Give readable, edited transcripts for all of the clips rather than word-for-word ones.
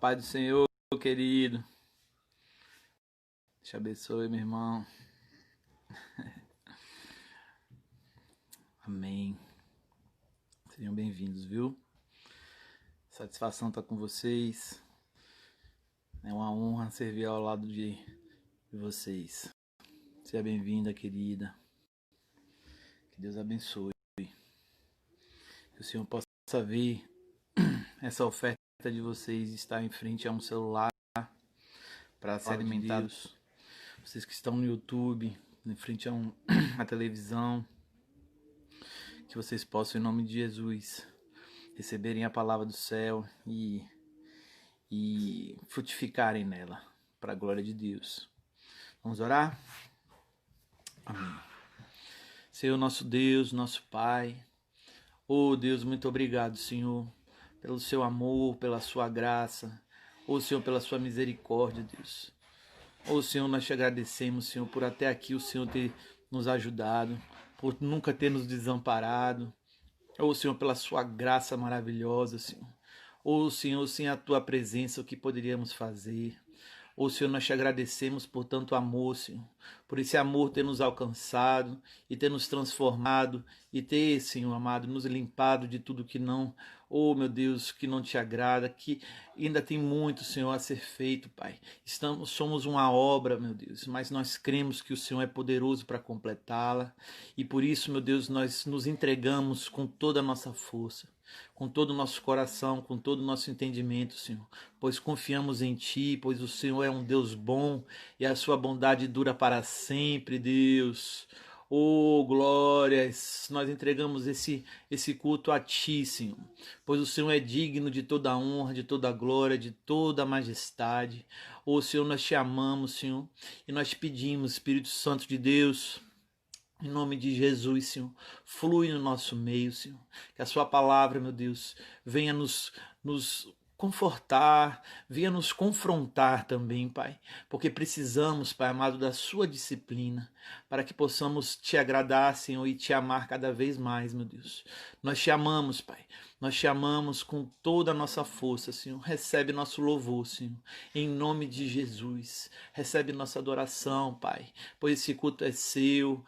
paz do Senhor, querido. Te abençoe, meu irmão. Amém. Sejam bem-vindos, viu? Satisfação estar com vocês. É uma honra servir ao lado de vocês. Seja bem-vinda, querida. Que Deus abençoe. Que o Senhor possa ver essa oferta de vocês estar em frente a um celular para ser alimentados. Vocês que estão no YouTube, em frente a a televisão, que vocês possam, em nome de Jesus, receberem a palavra do céu e frutificarem nela, para a glória de Deus. Vamos orar? Amém. Senhor, nosso Deus, nosso Pai, oh Deus, muito obrigado, Senhor, pelo seu amor, pela sua graça, oh Senhor, pela sua misericórdia, Deus. Oh Senhor, nós te agradecemos, Senhor, por até aqui o Senhor ter nos ajudado, por nunca ter nos desamparado. Oh Senhor, pela sua graça maravilhosa, Senhor. Oh Senhor, sem a tua presença, o que poderíamos fazer? Oh Senhor, nós te agradecemos por tanto amor, Senhor, por esse amor ter nos alcançado e ter nos transformado e ter, Senhor amado, nos limpado de tudo que não, oh meu Deus, que não te agrada, que ainda tem muito, Senhor, a ser feito, Pai. Somos uma obra, meu Deus, mas nós cremos que o Senhor é poderoso para completá-la e por isso, meu Deus, nós nos entregamos com toda a nossa força, com todo o nosso coração, com todo o nosso entendimento, Senhor, pois confiamos em Ti, pois o Senhor é um Deus bom e a sua bondade dura para sempre, Deus. Oh, glórias, nós entregamos esse culto a Ti, Senhor, pois o Senhor é digno de toda a honra, de toda a glória, de toda a majestade. Oh, Senhor, nós Te amamos, Senhor, e nós te pedimos, Espírito Santo de Deus, em nome de Jesus, Senhor, flui no nosso meio, Senhor. Que a sua palavra, meu Deus, venha nos confortar, venha nos confrontar também, Pai. Porque precisamos, Pai amado, da sua disciplina, para que possamos te agradar, Senhor, e te amar cada vez mais, meu Deus. Nós te amamos, Pai. Nós te amamos com toda a nossa força, Senhor. Recebe nosso louvor, Senhor. Em nome de Jesus. Recebe nossa adoração, Pai. Pois esse culto é seu.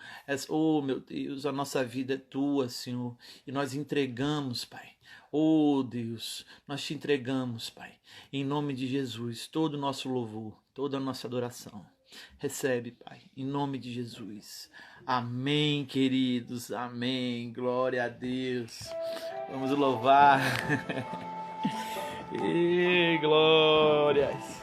Oh, meu Deus, a nossa vida é tua, Senhor. E nós entregamos, Pai. Oh, Deus, nós te entregamos, Pai. Em nome de Jesus, todo o nosso louvor, toda a nossa adoração. Recebe, Pai, em nome de Jesus. Amém, queridos. Amém. Glória a Deus. Vamos louvar. E glórias.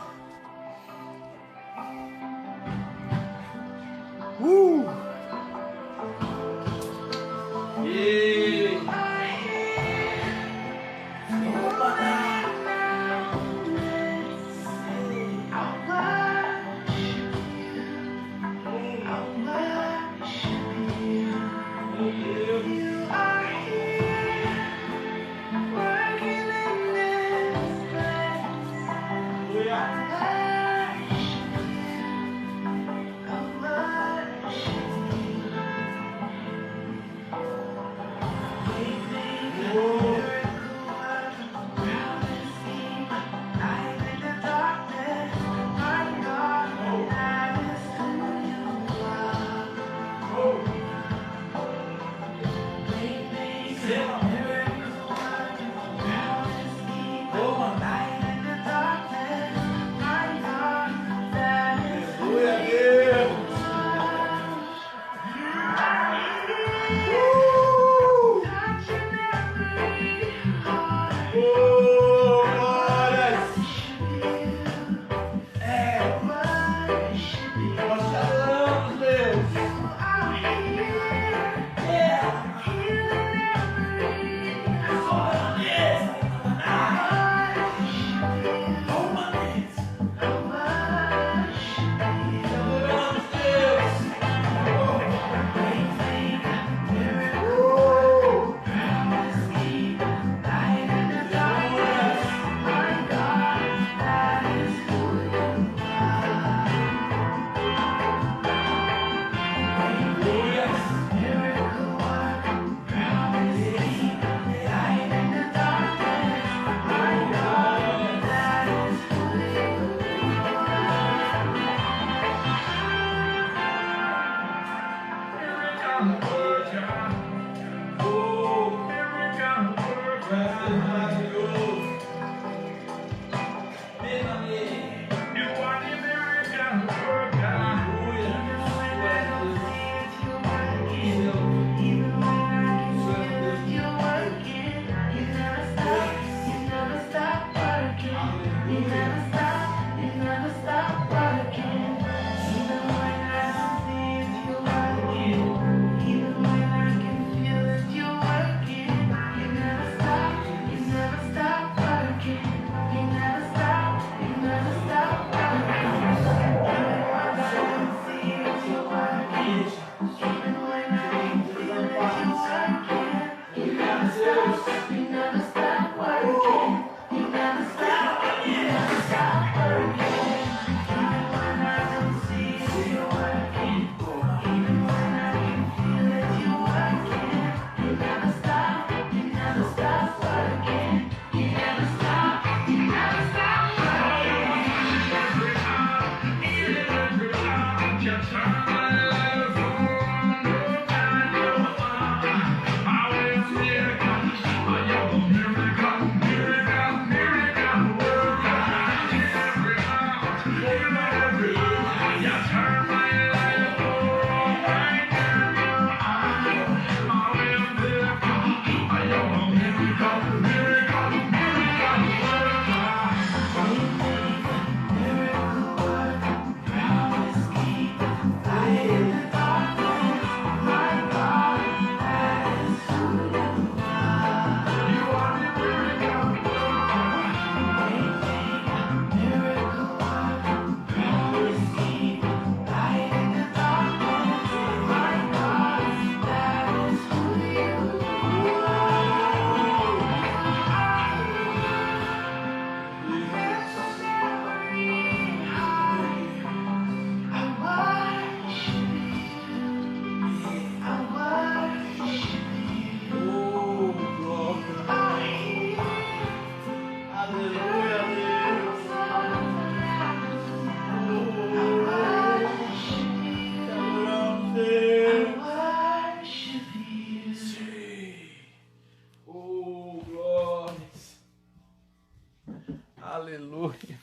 Aleluia.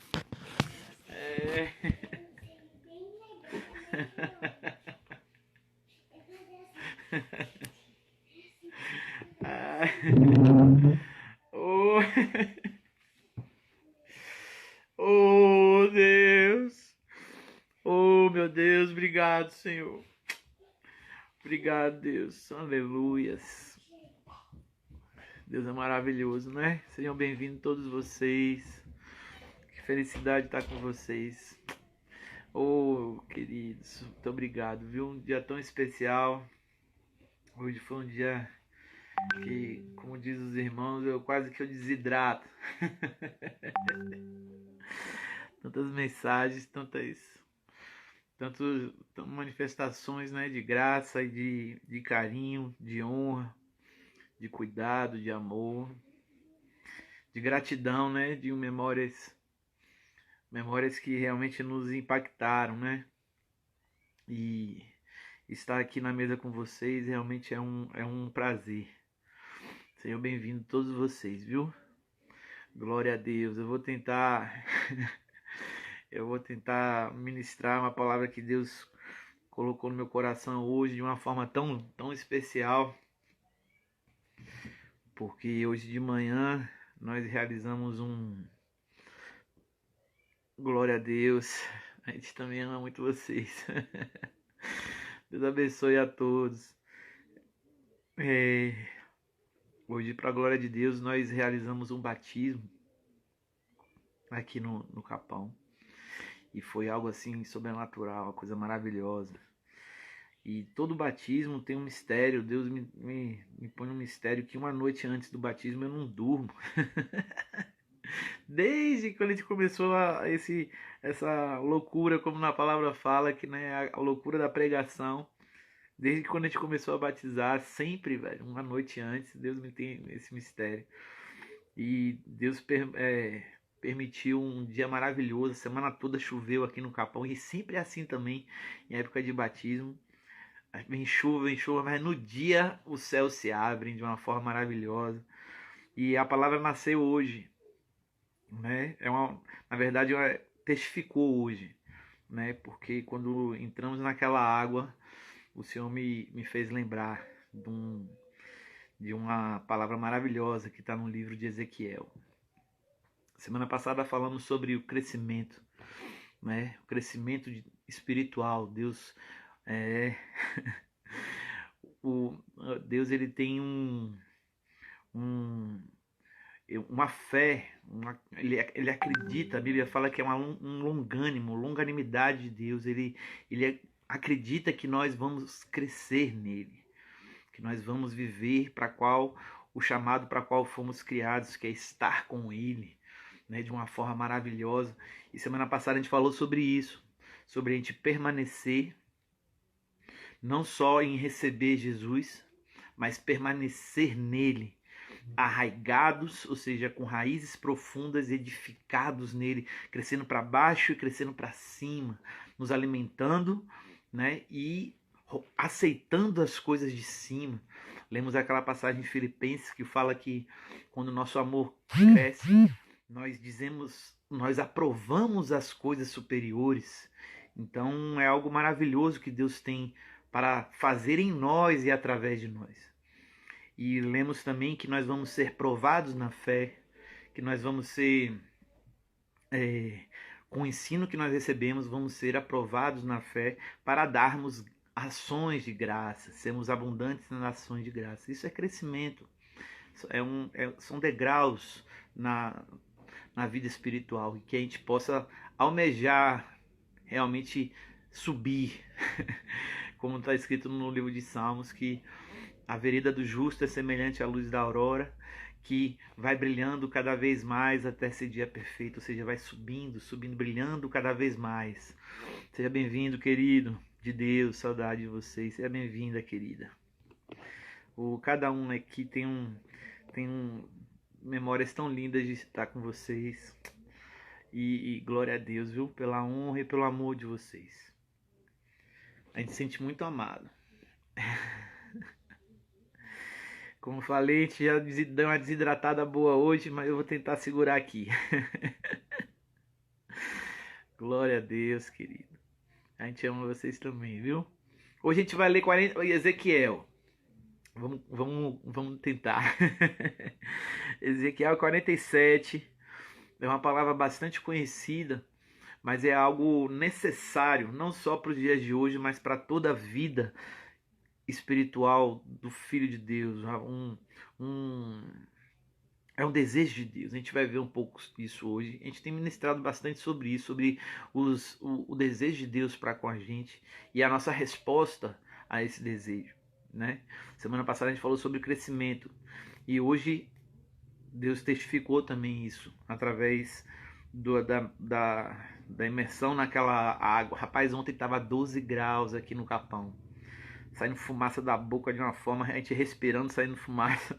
É. Ai. Oh. Oh, Deus. Oh, meu Deus, obrigado, Senhor. Obrigado, Deus. Aleluias. Deus é maravilhoso, né? Sejam bem-vindos todos vocês. Que felicidade estar com vocês. Oh, queridos, muito obrigado, viu? Um dia tão especial. Hoje foi um dia que, como diz os irmãos, quase que eu desidrato. Tantas mensagens, tantas manifestações, né, de graça e de carinho, de honra, de cuidado, de amor, de gratidão, né, de memórias que realmente nos impactaram, né? E estar aqui na mesa com vocês realmente é um prazer. Sejam bem-vindos todos vocês, viu? Glória a Deus. Eu vou tentar ministrar uma palavra que Deus colocou no meu coração hoje de uma forma tão especial. Porque hoje de manhã nós realizamos Glória a Deus. A gente também ama muito vocês. Deus abençoe a todos. Hoje, para a glória de Deus, nós realizamos um batismo aqui no Capão. E foi algo assim sobrenatural, uma coisa maravilhosa. E todo batismo tem um mistério. Deus me põe um mistério que uma noite antes do batismo eu não durmo. Desde quando a gente começou essa loucura, como na palavra fala, que né, a loucura da pregação. Desde quando a gente começou a batizar, sempre, velho, uma noite antes, Deus me tem esse mistério. E Deus permitiu um dia maravilhoso, a semana toda choveu aqui no Capão, e sempre é assim também, em época de batismo. Vem chuva, mas no dia o céu se abre de uma forma maravilhosa. E a palavra nasceu hoje, né? Na verdade, testificou hoje, né? Porque quando entramos naquela água, o Senhor me fez lembrar de uma palavra maravilhosa que está no livro de Ezequiel. Semana passada falamos sobre o crescimento, né? O crescimento espiritual. Deus Deus ele tem uma fé, ele acredita, a Bíblia fala que é um longânimo, longanimidade de Deus. Ele acredita que nós vamos crescer nele, que nós vamos viver o chamado para qual fomos criados, que é estar com ele, né, de uma forma maravilhosa. E semana passada a gente falou sobre isso, sobre a gente permanecer, não só em receber Jesus, mas permanecer nele, arraigados, ou seja, com raízes profundas, edificados nele, crescendo para baixo e crescendo para cima, nos alimentando, né, e aceitando as coisas de cima. Lemos aquela passagem de Filipenses que fala que quando o nosso amor cresce, nós aprovamos as coisas superiores. Então é algo maravilhoso que Deus tem para fazer em nós e através de nós. E lemos também que nós vamos ser provados na fé, que nós vamos ser, com o ensino que nós recebemos, vamos ser aprovados na fé para darmos ações de graça, sermos abundantes nas ações de graça. Isso é crescimento, são degraus na vida espiritual, e que a gente possa almejar realmente subir, como está escrito no livro de Salmos, que a vereda do justo é semelhante à luz da aurora, que vai brilhando cada vez mais até esse dia perfeito, ou seja, vai subindo, brilhando cada vez mais. Seja bem-vindo, querido de Deus, saudade de vocês. Seja bem-vinda, querida. Cada um aqui tem memórias tão lindas de estar com vocês. E glória a Deus, viu? Pela honra e pelo amor de vocês. A gente se sente muito amado. Como falei, a gente já deu uma desidratada boa hoje, mas eu vou tentar segurar aqui. Glória a Deus, querido. A gente ama vocês também, viu? Hoje a gente vai ler 40, Ezequiel. Vamos tentar. Ezequiel 47 é uma palavra bastante conhecida, mas é algo necessário, não só para os dias de hoje, mas para toda a vida espiritual do Filho de Deus. É um desejo de Deus. A gente vai ver um pouco disso hoje. A gente tem ministrado bastante sobre isso, sobre o desejo de Deus para com a gente e a nossa resposta a esse desejo, né? Semana passada a gente falou sobre crescimento e hoje Deus testificou também isso através da imersão naquela água. Rapaz, ontem estava 12 graus aqui no Capão, saindo fumaça da boca de uma forma, a gente respirando, saindo fumaça.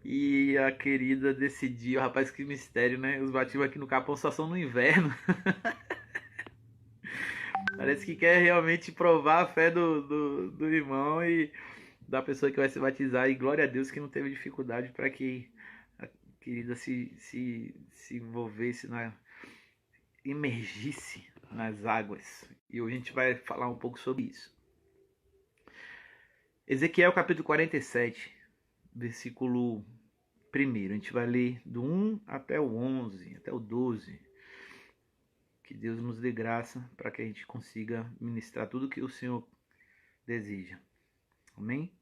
E a querida decidiu, rapaz, que mistério, né? Os batismos aqui no Capão só são no inverno. Parece que quer realmente provar a fé do irmão e da pessoa que vai se batizar. E glória a Deus que não teve dificuldade para que a querida se envolvesse, emergisse nas águas. E hoje a gente vai falar um pouco sobre isso. Ezequiel capítulo 47, versículo 1. A gente vai ler do 1 até o 11, até o 12. Que Deus nos dê graça para que a gente consiga ministrar tudo que o Senhor deseja. Amém?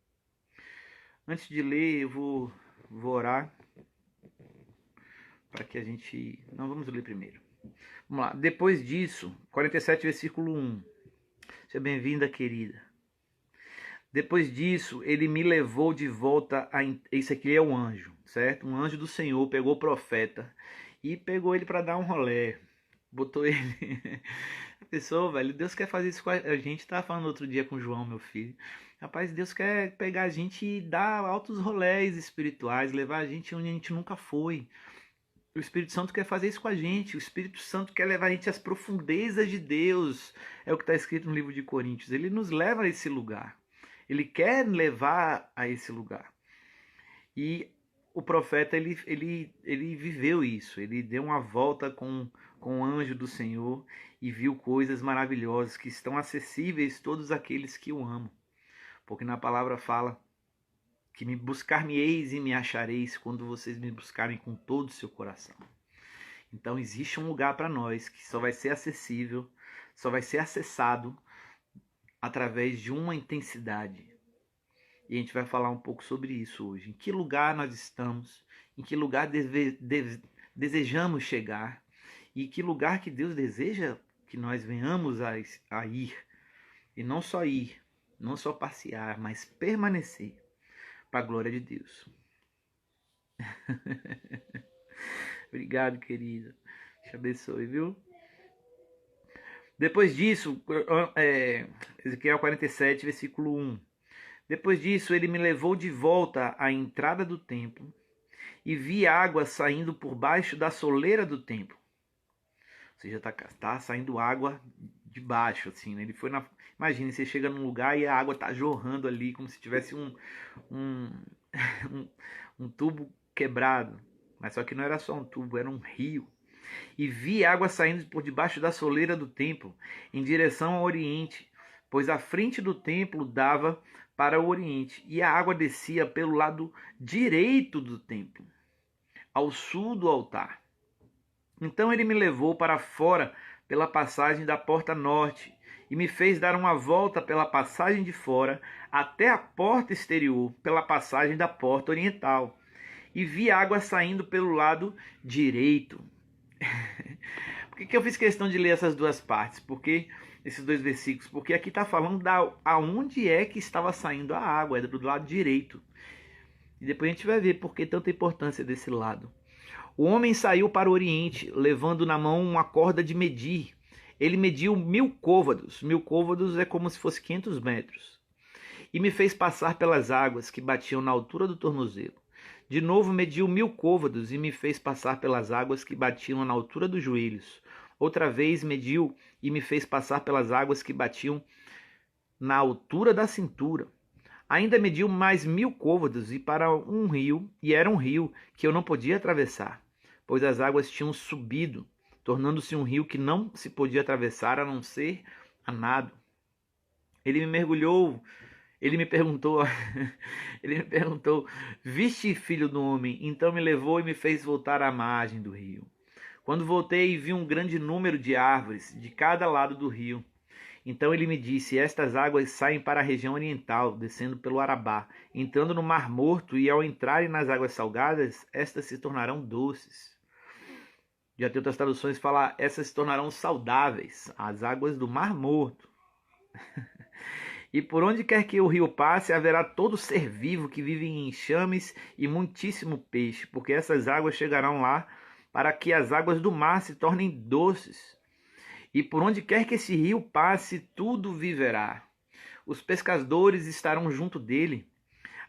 Antes de ler, eu vou orar para que a gente... Não, vamos ler primeiro. Vamos lá. Depois disso, 47, versículo 1. Seja bem-vinda, querida. Depois disso, ele me levou de volta a... Esse aqui é um anjo, certo? Um anjo do Senhor pegou o profeta e pegou ele para dar um rolê. Botou ele... A pessoa, velho, Deus quer fazer isso com a gente. Tava falando outro dia com o João, meu filho. Rapaz, Deus quer pegar a gente e dar altos rolés espirituais, levar a gente onde a gente nunca foi. O Espírito Santo quer fazer isso com a gente. O Espírito Santo quer levar a gente às profundezas de Deus. É o que está escrito no livro de Coríntios. Ele nos leva a esse lugar. Ele quer levar a esse lugar. E o profeta, ele viveu isso. Ele deu uma volta com o anjo do Senhor e viu coisas maravilhosas que estão acessíveis a todos aqueles que o amam. Porque na palavra fala que me buscar-me-eis e me achareis quando vocês me buscarem com todo o seu coração. Então existe um lugar para nós que só vai ser acessível, só vai ser acessado através de uma intensidade. E a gente vai falar um pouco sobre isso hoje. Em que lugar nós estamos, em que lugar desejamos chegar e que lugar que Deus deseja que nós venhamos a ir. E não só ir, não só passear, mas permanecer para a glória de Deus. Obrigado, querida. Te abençoe, viu? Depois disso, Ezequiel 47, versículo 1. Depois disso, ele me levou de volta à entrada do templo e vi água saindo por baixo da soleira do templo. Ou seja, tá saindo água de baixo, assim, né? Ele foi na... Imagine, você chega num lugar e a água tá jorrando ali, como se tivesse um tubo quebrado. Mas só que não era só um tubo, era um rio. E vi água saindo por debaixo da soleira do templo, em direção ao oriente, pois a frente do templo dava para o oriente, e a água descia pelo lado direito do templo, ao sul do altar. Então ele me levou para fora pela passagem da porta norte, e me fez dar uma volta pela passagem de fora, até a porta exterior, pela passagem da porta oriental. E vi água saindo pelo lado direito. Por que eu fiz questão de ler essas duas partes? Porque esses dois versículos? Porque aqui está falando aonde é que estava saindo a água, era do lado direito. E depois a gente vai ver por que tanta importância desse lado. O homem saiu para o oriente, levando na mão uma corda de medir. Ele mediu 1000 côvados. 1000 côvados é como se fosse 500 metros. E me fez passar pelas águas que batiam na altura do tornozelo. De novo mediu 1000 côvados e me fez passar pelas águas que batiam na altura dos joelhos. Outra vez mediu e me fez passar pelas águas que batiam na altura da cintura. Ainda mediu mais 1000 côvados e para um rio, e era um rio que eu não podia atravessar, pois as águas tinham subido tornando-se um rio que não se podia atravessar a não ser a nado. Ele me mergulhou, ele me perguntou, ele me perguntou: "Viste, filho do homem?" Então me levou e me fez voltar à margem do rio. Quando voltei, vi um grande número de árvores de cada lado do rio. Então ele me disse: estas águas saem para a região oriental, descendo pelo Arabá, entrando no Mar Morto, e ao entrarem nas águas salgadas, estas se tornarão doces. Já tem outras traduções que falam: essas se tornarão saudáveis, as águas do Mar Morto. E por onde quer que o rio passe, haverá todo ser vivo que vive em enxames e muitíssimo peixe, porque essas águas chegarão lá para que as águas do mar se tornem doces. E por onde quer que esse rio passe, tudo viverá. Os pescadores estarão junto dele.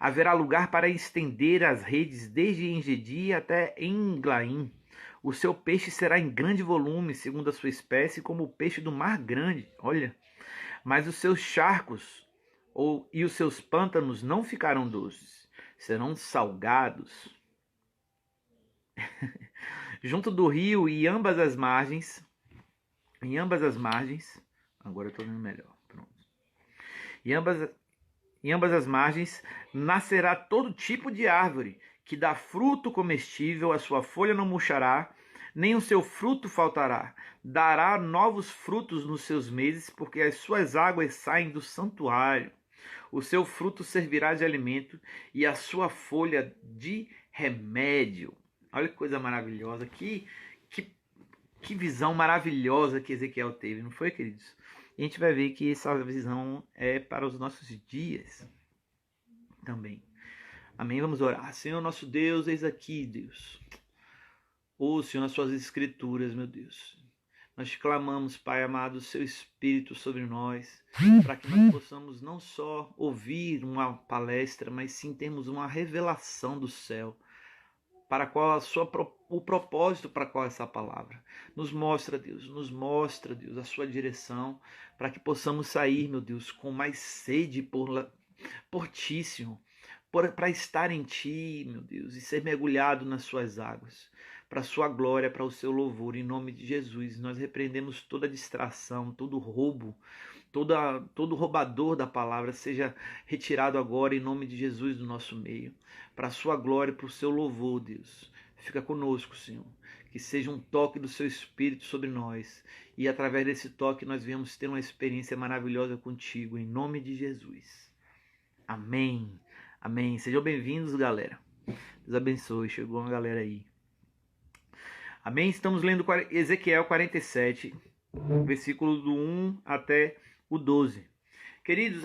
Haverá lugar para estender as redes desde Engedi até Englaim. O seu peixe será em grande volume, segundo a sua espécie, como o peixe do mar grande. Olha, mas os seus charcos e os seus pântanos não ficarão doces, serão salgados. Junto do rio e ambas as margens, agora eu estou vendo melhor, pronto. Em ambas as margens nascerá todo tipo de árvore, que dá fruto comestível, a sua folha não murchará, nem o seu fruto faltará. Dará novos frutos nos seus meses, porque as suas águas saem do santuário. O seu fruto servirá de alimento e a sua folha de remédio. Olha que coisa maravilhosa, que visão maravilhosa que Ezequiel teve, não foi, queridos? E a gente vai ver que essa visão é para os nossos dias também. Amém? Vamos orar. Senhor nosso Deus, eis aqui, Deus. Ô Senhor, nas suas escrituras, meu Deus. Nós te clamamos, Pai amado, o seu Espírito sobre nós, para que nós possamos não só ouvir uma palestra, mas sim termos uma revelação do céu, para qual o propósito para qual essa palavra. Nos mostra, Deus, a sua direção, para que possamos sair, meu Deus, com mais sede por ti, Senhor, para estar em ti, meu Deus, e ser mergulhado nas suas águas, para a sua glória, para o seu louvor, em nome de Jesus. Nós repreendemos toda distração, todo roubo, todo roubador da palavra seja retirado agora em nome de Jesus do nosso meio, para a sua glória, para o seu louvor, Deus. Fica conosco, Senhor, que seja um toque do seu Espírito sobre nós, e através desse toque nós venhamos ter uma experiência maravilhosa contigo, em nome de Jesus. Amém, amém. Sejam bem-vindos, galera. Deus abençoe, chegou uma galera aí. Amém, estamos lendo Ezequiel 47, versículo do 1 até o 12. Queridos,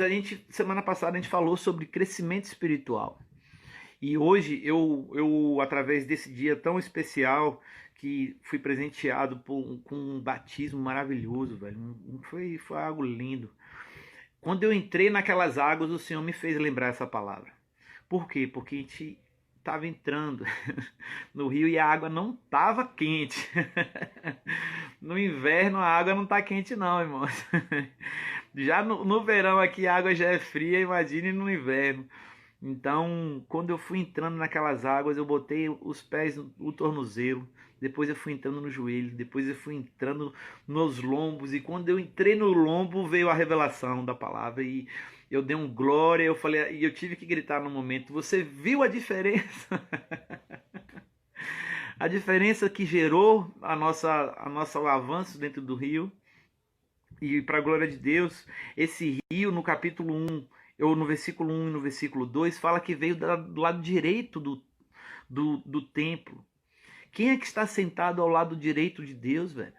semana passada a gente falou sobre crescimento espiritual. E hoje eu através desse dia tão especial, que fui presenteado com um batismo maravilhoso, velho. Foi algo lindo. Quando eu entrei naquelas águas, o Senhor me fez lembrar essa palavra. Por quê? Porque a gente estava entrando no rio e a água não estava quente. No inverno a água não está quente não, irmãos. Já no verão aqui a água já é fria, imagine no inverno. Então, quando eu fui entrando naquelas águas, eu botei os pés no tornozelo, depois eu fui entrando no joelho, depois eu fui entrando nos lombos, e quando eu entrei no lombo veio a revelação da palavra, e eu dei um glória, eu falei, e eu tive que gritar no momento: você viu a diferença? A diferença que gerou o nosso avanço dentro do rio. E para a glória de Deus, esse rio no capítulo 1, ou no versículo 1 e no versículo 2, fala que veio do lado direito do templo. Quem é que está sentado ao lado direito de Deus, velho?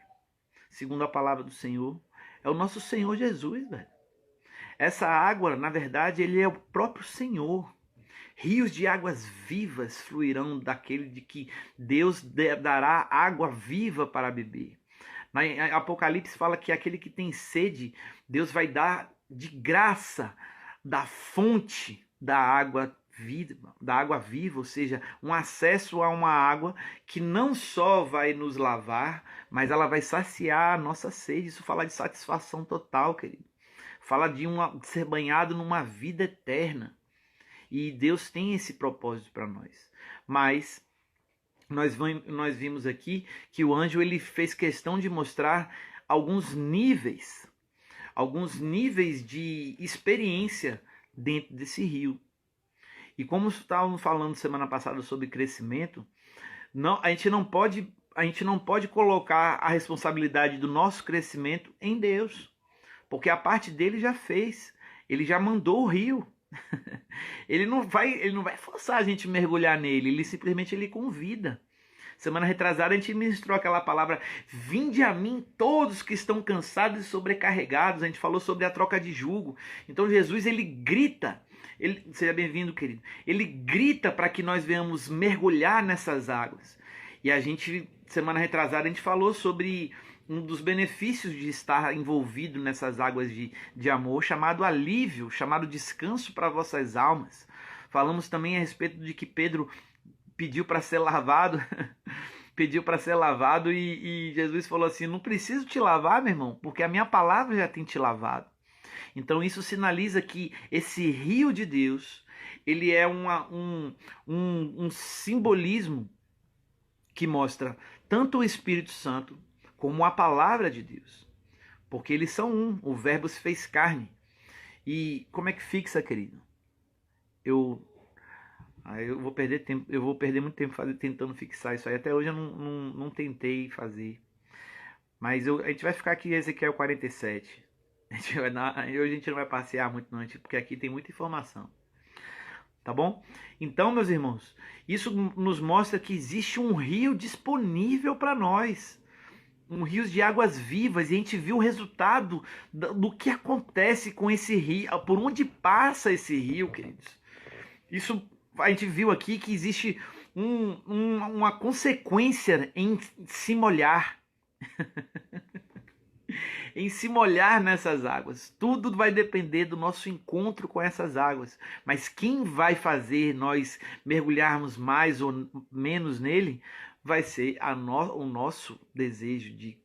Segundo a palavra do Senhor, é o nosso Senhor Jesus, velho. Essa água, na verdade, ele é o próprio Senhor. Rios de águas vivas fluirão daquele de que Deus dará água viva para beber. Na Apocalipse fala que aquele que tem sede, Deus vai dar de graça da fonte da água viva, ou seja, um acesso a uma água que não só vai nos lavar, mas ela vai saciar a nossa sede. Isso fala de satisfação total, querido. Fala de ser banhado numa vida eterna. E Deus tem esse propósito para nós. Mas nós vimos aqui que o anjo ele fez questão de mostrar alguns níveis de experiência dentro desse rio. E como estávamos falando semana passada sobre crescimento, a gente não pode colocar a responsabilidade do nosso crescimento em Deus, porque a parte dele já fez. Ele já mandou o rio. Ele não vai forçar a gente a mergulhar nele, ele convida. Semana retrasada a gente ministrou aquela palavra: vinde a mim todos que estão cansados e sobrecarregados. A gente falou sobre a troca de jugo. Então Jesus ele grita, seja bem-vindo, querido. Ele grita para que nós venhamos mergulhar nessas águas. E a gente, semana retrasada, a gente falou sobre um dos benefícios de estar envolvido nessas águas de amor, chamado alívio, chamado descanso para vossas almas. Falamos também a respeito de que Pedro pediu para ser lavado, e Jesus falou assim: não preciso te lavar, meu irmão, porque a minha palavra já tem te lavado. Então isso sinaliza que esse rio de Deus, ele é um simbolismo que mostra tanto o Espírito Santo como a palavra de Deus, porque eles são um. O verbo se fez carne. E como é que fixa, querido? Eu vou perder tempo, eu vou perder muito tempo tentando fixar isso aí. Até hoje eu não tentei fazer. Mas a gente vai ficar aqui em Ezequiel 47. Hoje a gente não vai passear muito não, porque aqui tem muita informação. Tá bom? Então, meus irmãos, isso nos mostra que existe um rio disponível para nós. Um rio de águas vivas, e a gente viu o resultado do que acontece com esse rio, por onde passa esse rio, queridos. Isso a gente viu aqui que existe uma consequência em se molhar. Em se molhar nessas águas. Tudo vai depender do nosso encontro com essas águas. Mas quem vai fazer nós mergulharmos mais ou menos nele vai ser o nosso desejo de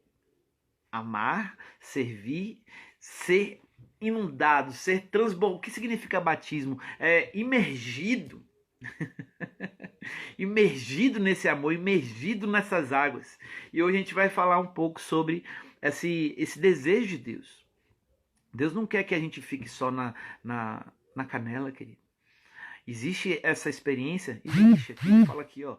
amar, servir, ser inundado, ser transbordado. O que significa batismo? É imergido. Imergido nesse amor, imergido nessas águas. E hoje a gente vai falar um pouco sobre esse desejo de Deus. Deus não quer que a gente fique só na canela, querido. Existe essa experiência? Existe. Aqui, fala aqui, ó.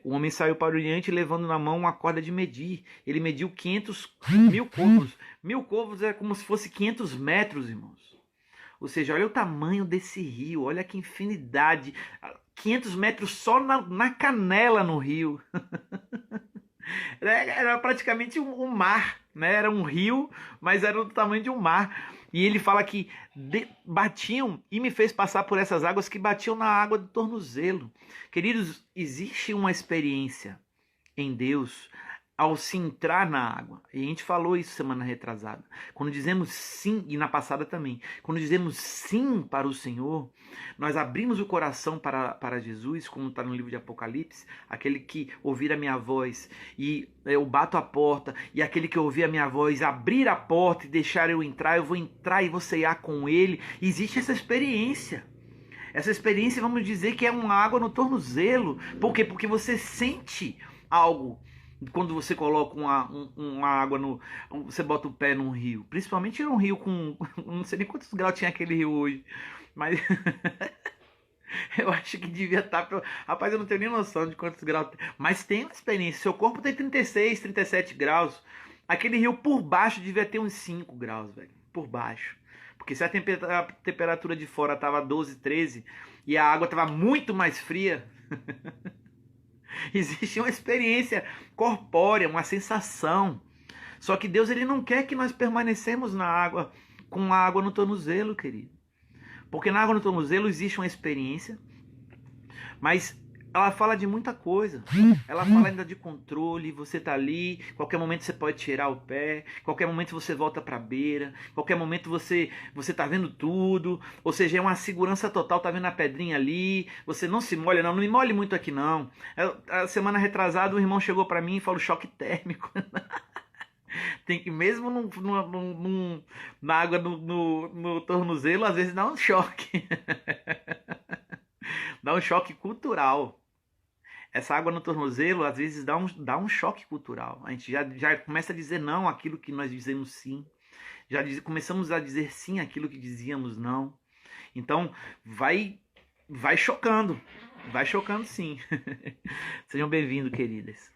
O homem saiu para o Oriente levando na mão uma corda de medir. Ele mediu 1000 côvados. 1000 côvados é como se fosse 500 metros, irmãos. Ou seja, olha o tamanho desse rio, olha que infinidade. 500 metros só na canela no rio. Era praticamente um mar, né? Era um rio, mas era do tamanho de um mar. E ele fala que batiam, e me fez passar por essas águas que batiam na água do tornozelo. Queridos, existe uma experiência em Deus ao se entrar na água. E a gente falou isso semana retrasada. Quando dizemos sim, e na passada também, quando dizemos sim para o Senhor, nós abrimos o coração para Jesus, como está no livro de Apocalipse, aquele que ouvir a minha voz e eu bato a porta, e aquele que ouvir a minha voz abrir a porta e deixar eu vou entrar e vou ceiar com ele. Existe essa experiência. Essa experiência, vamos dizer que é uma água no tornozelo. Por quê? Porque você sente algo. Quando você coloca uma água você bota o pé num rio, principalmente num rio com, não sei nem quantos graus tinha aquele rio hoje, mas eu acho que devia estar, rapaz, eu não tenho nem noção de quantos graus, mas tem uma experiência. Seu corpo tem 36, 37 graus, aquele rio por baixo devia ter uns 5 graus, velho, por baixo, porque se a temperatura de fora tava 12, 13 e a água tava muito mais fria, existe uma experiência corpórea, uma sensação. Só que Deus ele não quer que nós permanecemos na água, com a água no tornozelo, querido. Porque na água no tornozelo existe uma experiência, mas ela fala de muita coisa. Ela fala ainda de controle, você tá ali, qualquer momento você pode tirar o pé, qualquer momento você volta pra beira, qualquer momento você tá vendo tudo, ou seja, é uma segurança total, tá vendo a pedrinha ali, você não se molha, não me molhe muito aqui não. A semana retrasada o irmão chegou pra mim e falou choque térmico. Tem que mesmo na água no tornozelo, às vezes dá um choque. Dá um choque cultural. essa água no tornozelo, às vezes, dá um choque cultural. A gente já começa a dizer não àquilo que nós dizemos sim. Começamos a dizer sim àquilo que dizíamos não. Então, vai chocando. Vai chocando, sim. Sejam bem-vindos, queridas.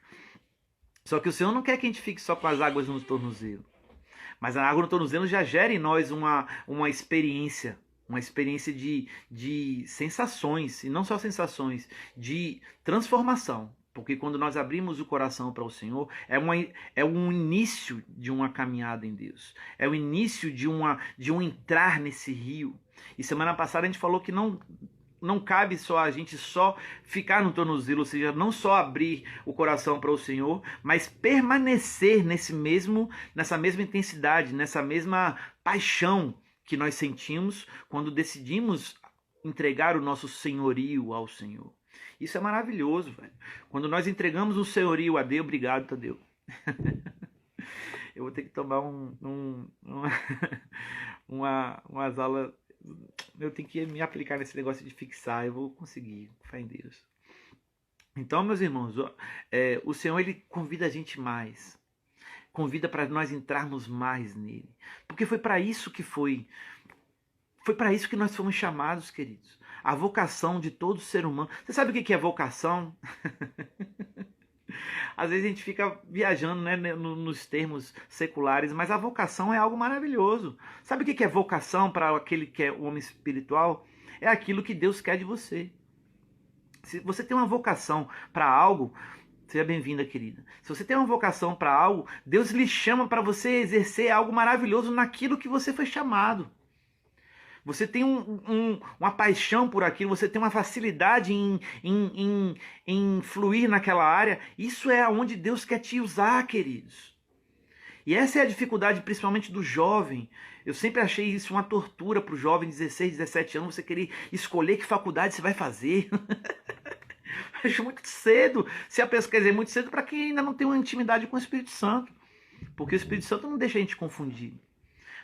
Só que o Senhor não quer que a gente fique só com as águas no tornozelo. Mas a água no tornozelo já gera em nós uma experiência. Uma experiência de sensações. E não só sensações. De transformação. Porque quando nós abrimos o coração para o Senhor, é um início de uma caminhada em Deus. É o início de um entrar nesse rio. E semana passada a gente falou que não cabe só a gente só ficar no tornozelo, ou seja, não só abrir o coração para o Senhor, mas permanecer nessa mesma intensidade, nessa mesma paixão que nós sentimos quando decidimos entregar o nosso senhorio ao Senhor. Isso é maravilhoso, velho. Quando nós entregamos o senhorio a Deus, obrigado, Tadeu. Eu vou ter que tomar umas aulas. Eu tenho que me aplicar nesse negócio de fixar. Eu vou conseguir, fé em Deus. Então, meus irmãos, o Senhor, Ele convida a gente mais. Convida para nós entrarmos mais nele. Porque foi para isso que foi. Foi para isso que nós fomos chamados, queridos. A vocação de todo ser humano. Você sabe o que é vocação? Às vezes a gente fica viajando, né, nos termos seculares, mas a vocação é algo maravilhoso. Sabe o que é vocação para aquele que é o homem espiritual? É aquilo que Deus quer de você. Se você tem uma vocação para algo, seja bem-vinda, querida. Se você tem uma vocação para algo, Deus lhe chama para você exercer algo maravilhoso naquilo que você foi chamado. Você tem uma paixão por aquilo, você tem uma facilidade em fluir naquela área. Isso é onde Deus quer te usar, queridos. E essa é a dificuldade, principalmente do jovem. Eu sempre achei isso uma tortura para o jovem de 16, 17 anos, você querer escolher que faculdade você vai fazer. Acho muito cedo. Se a pessoa quer dizer muito cedo para quem ainda não tem uma intimidade com o Espírito Santo. Porque o Espírito Santo não deixa a gente confundir.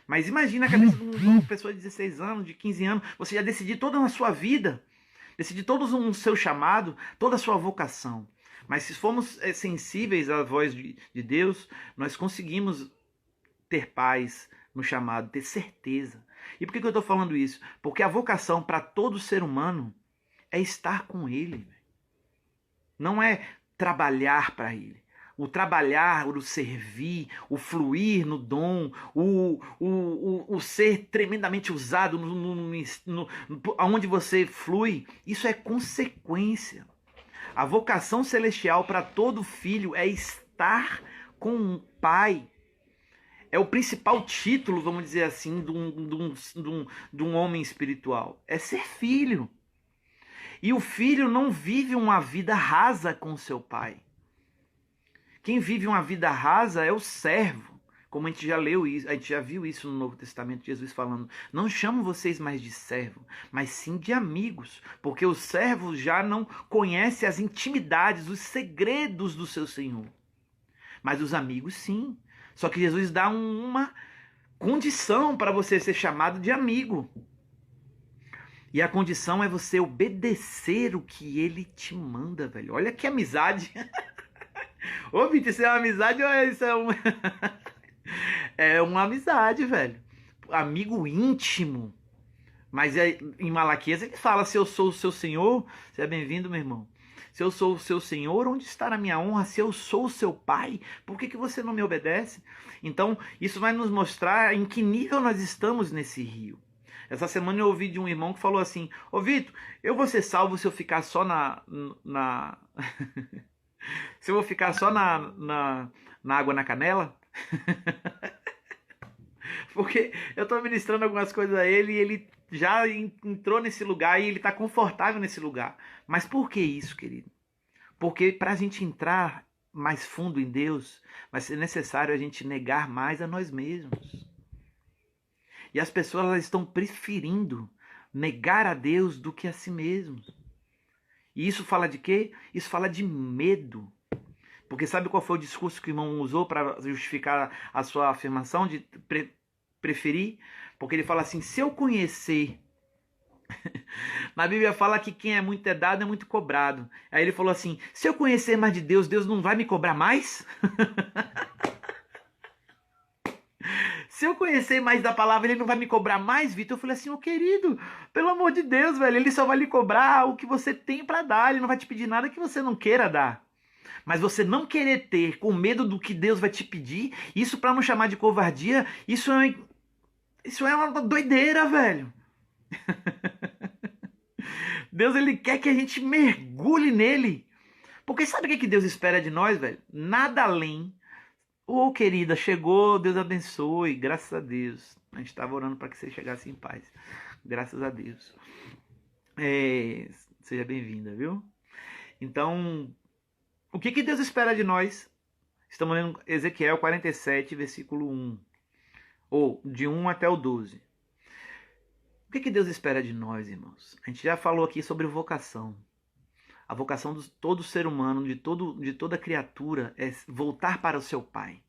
Mas imagina a cabeça de uma pessoa de 16 anos, de 15 anos, você já decidir toda a sua vida, decidir todo o seu chamado, toda a sua vocação. Mas se formos sensíveis à voz de Deus, nós conseguimos ter paz no chamado, ter certeza. E por que eu estou falando isso? Porque a vocação para todo ser humano é estar com Ele. Não é trabalhar para Ele. O trabalhar, o servir, o fluir no dom, o ser tremendamente usado onde você flui, isso é consequência. A vocação celestial para todo filho é estar com o Pai. É o principal título, vamos dizer assim, de um homem espiritual. É ser filho. E o filho não vive uma vida rasa com seu pai. Quem vive uma vida rasa é o servo. Como a gente já leu isso, a gente já viu isso no Novo Testamento, Jesus falando: não chamo vocês mais de servo, mas sim de amigos, porque o servo já não conhece as intimidades, os segredos do seu Senhor. Mas os amigos sim. Só que Jesus dá uma condição para você ser chamado de amigo. E a condição é você obedecer o que ele te manda, velho. Olha que amizade. Ô, Vitor, isso é uma amizade ou isso é uma... É uma amizade, velho. Amigo íntimo. Mas em Malaquias ele fala: se eu sou o seu Senhor, seja bem-vindo, meu irmão. Se eu sou o seu Senhor, onde está a minha honra? Se eu sou o seu Pai, por que você não me obedece? Então, isso vai nos mostrar em que nível nós estamos nesse rio. Essa semana eu ouvi de um irmão que falou assim: ô Vitor, eu vou ser salvo se eu ficar só se eu vou ficar só na água na canela? Porque eu estou ministrando algumas coisas a ele e ele já entrou nesse lugar e ele está confortável nesse lugar. Mas por que isso, querido? Porque para a gente entrar mais fundo em Deus, vai ser necessário a gente negar mais a nós mesmos. E as pessoas elas estão preferindo negar a Deus do que a si mesmos. E isso fala de quê? Isso fala de medo. Porque sabe qual foi o discurso que o irmão usou para justificar a sua afirmação de preferir? Porque ele fala assim: se eu conhecer Na Bíblia fala que quem é muito dado é muito cobrado. Aí ele falou assim: se eu conhecer mais de Deus, Deus não vai me cobrar mais? Se eu conhecer mais da palavra, ele não vai me cobrar mais, Vitor? Eu falei assim: ô querido, pelo amor de Deus, velho, ele só vai lhe cobrar o que você tem para dar. Ele não vai te pedir nada que você não queira dar. Mas você não querer ter com medo do que Deus vai te pedir, isso para não chamar de covardia, isso é uma doideira, velho. Deus, ele quer que a gente mergulhe nele. Porque sabe o que Deus espera de nós, velho? Nada além. Ô, querida, chegou, Deus abençoe, graças a Deus. A gente estava orando para que você chegasse em paz. Graças a Deus. Seja bem-vinda, viu? Então, o que Deus espera de nós? Estamos lendo Ezequiel 47, versículo 1. Ou de 1 até o 12. O que Deus espera de nós, irmãos? A gente já falou aqui sobre vocação. A vocação de todo ser humano, de toda criatura, é voltar para o seu Pai.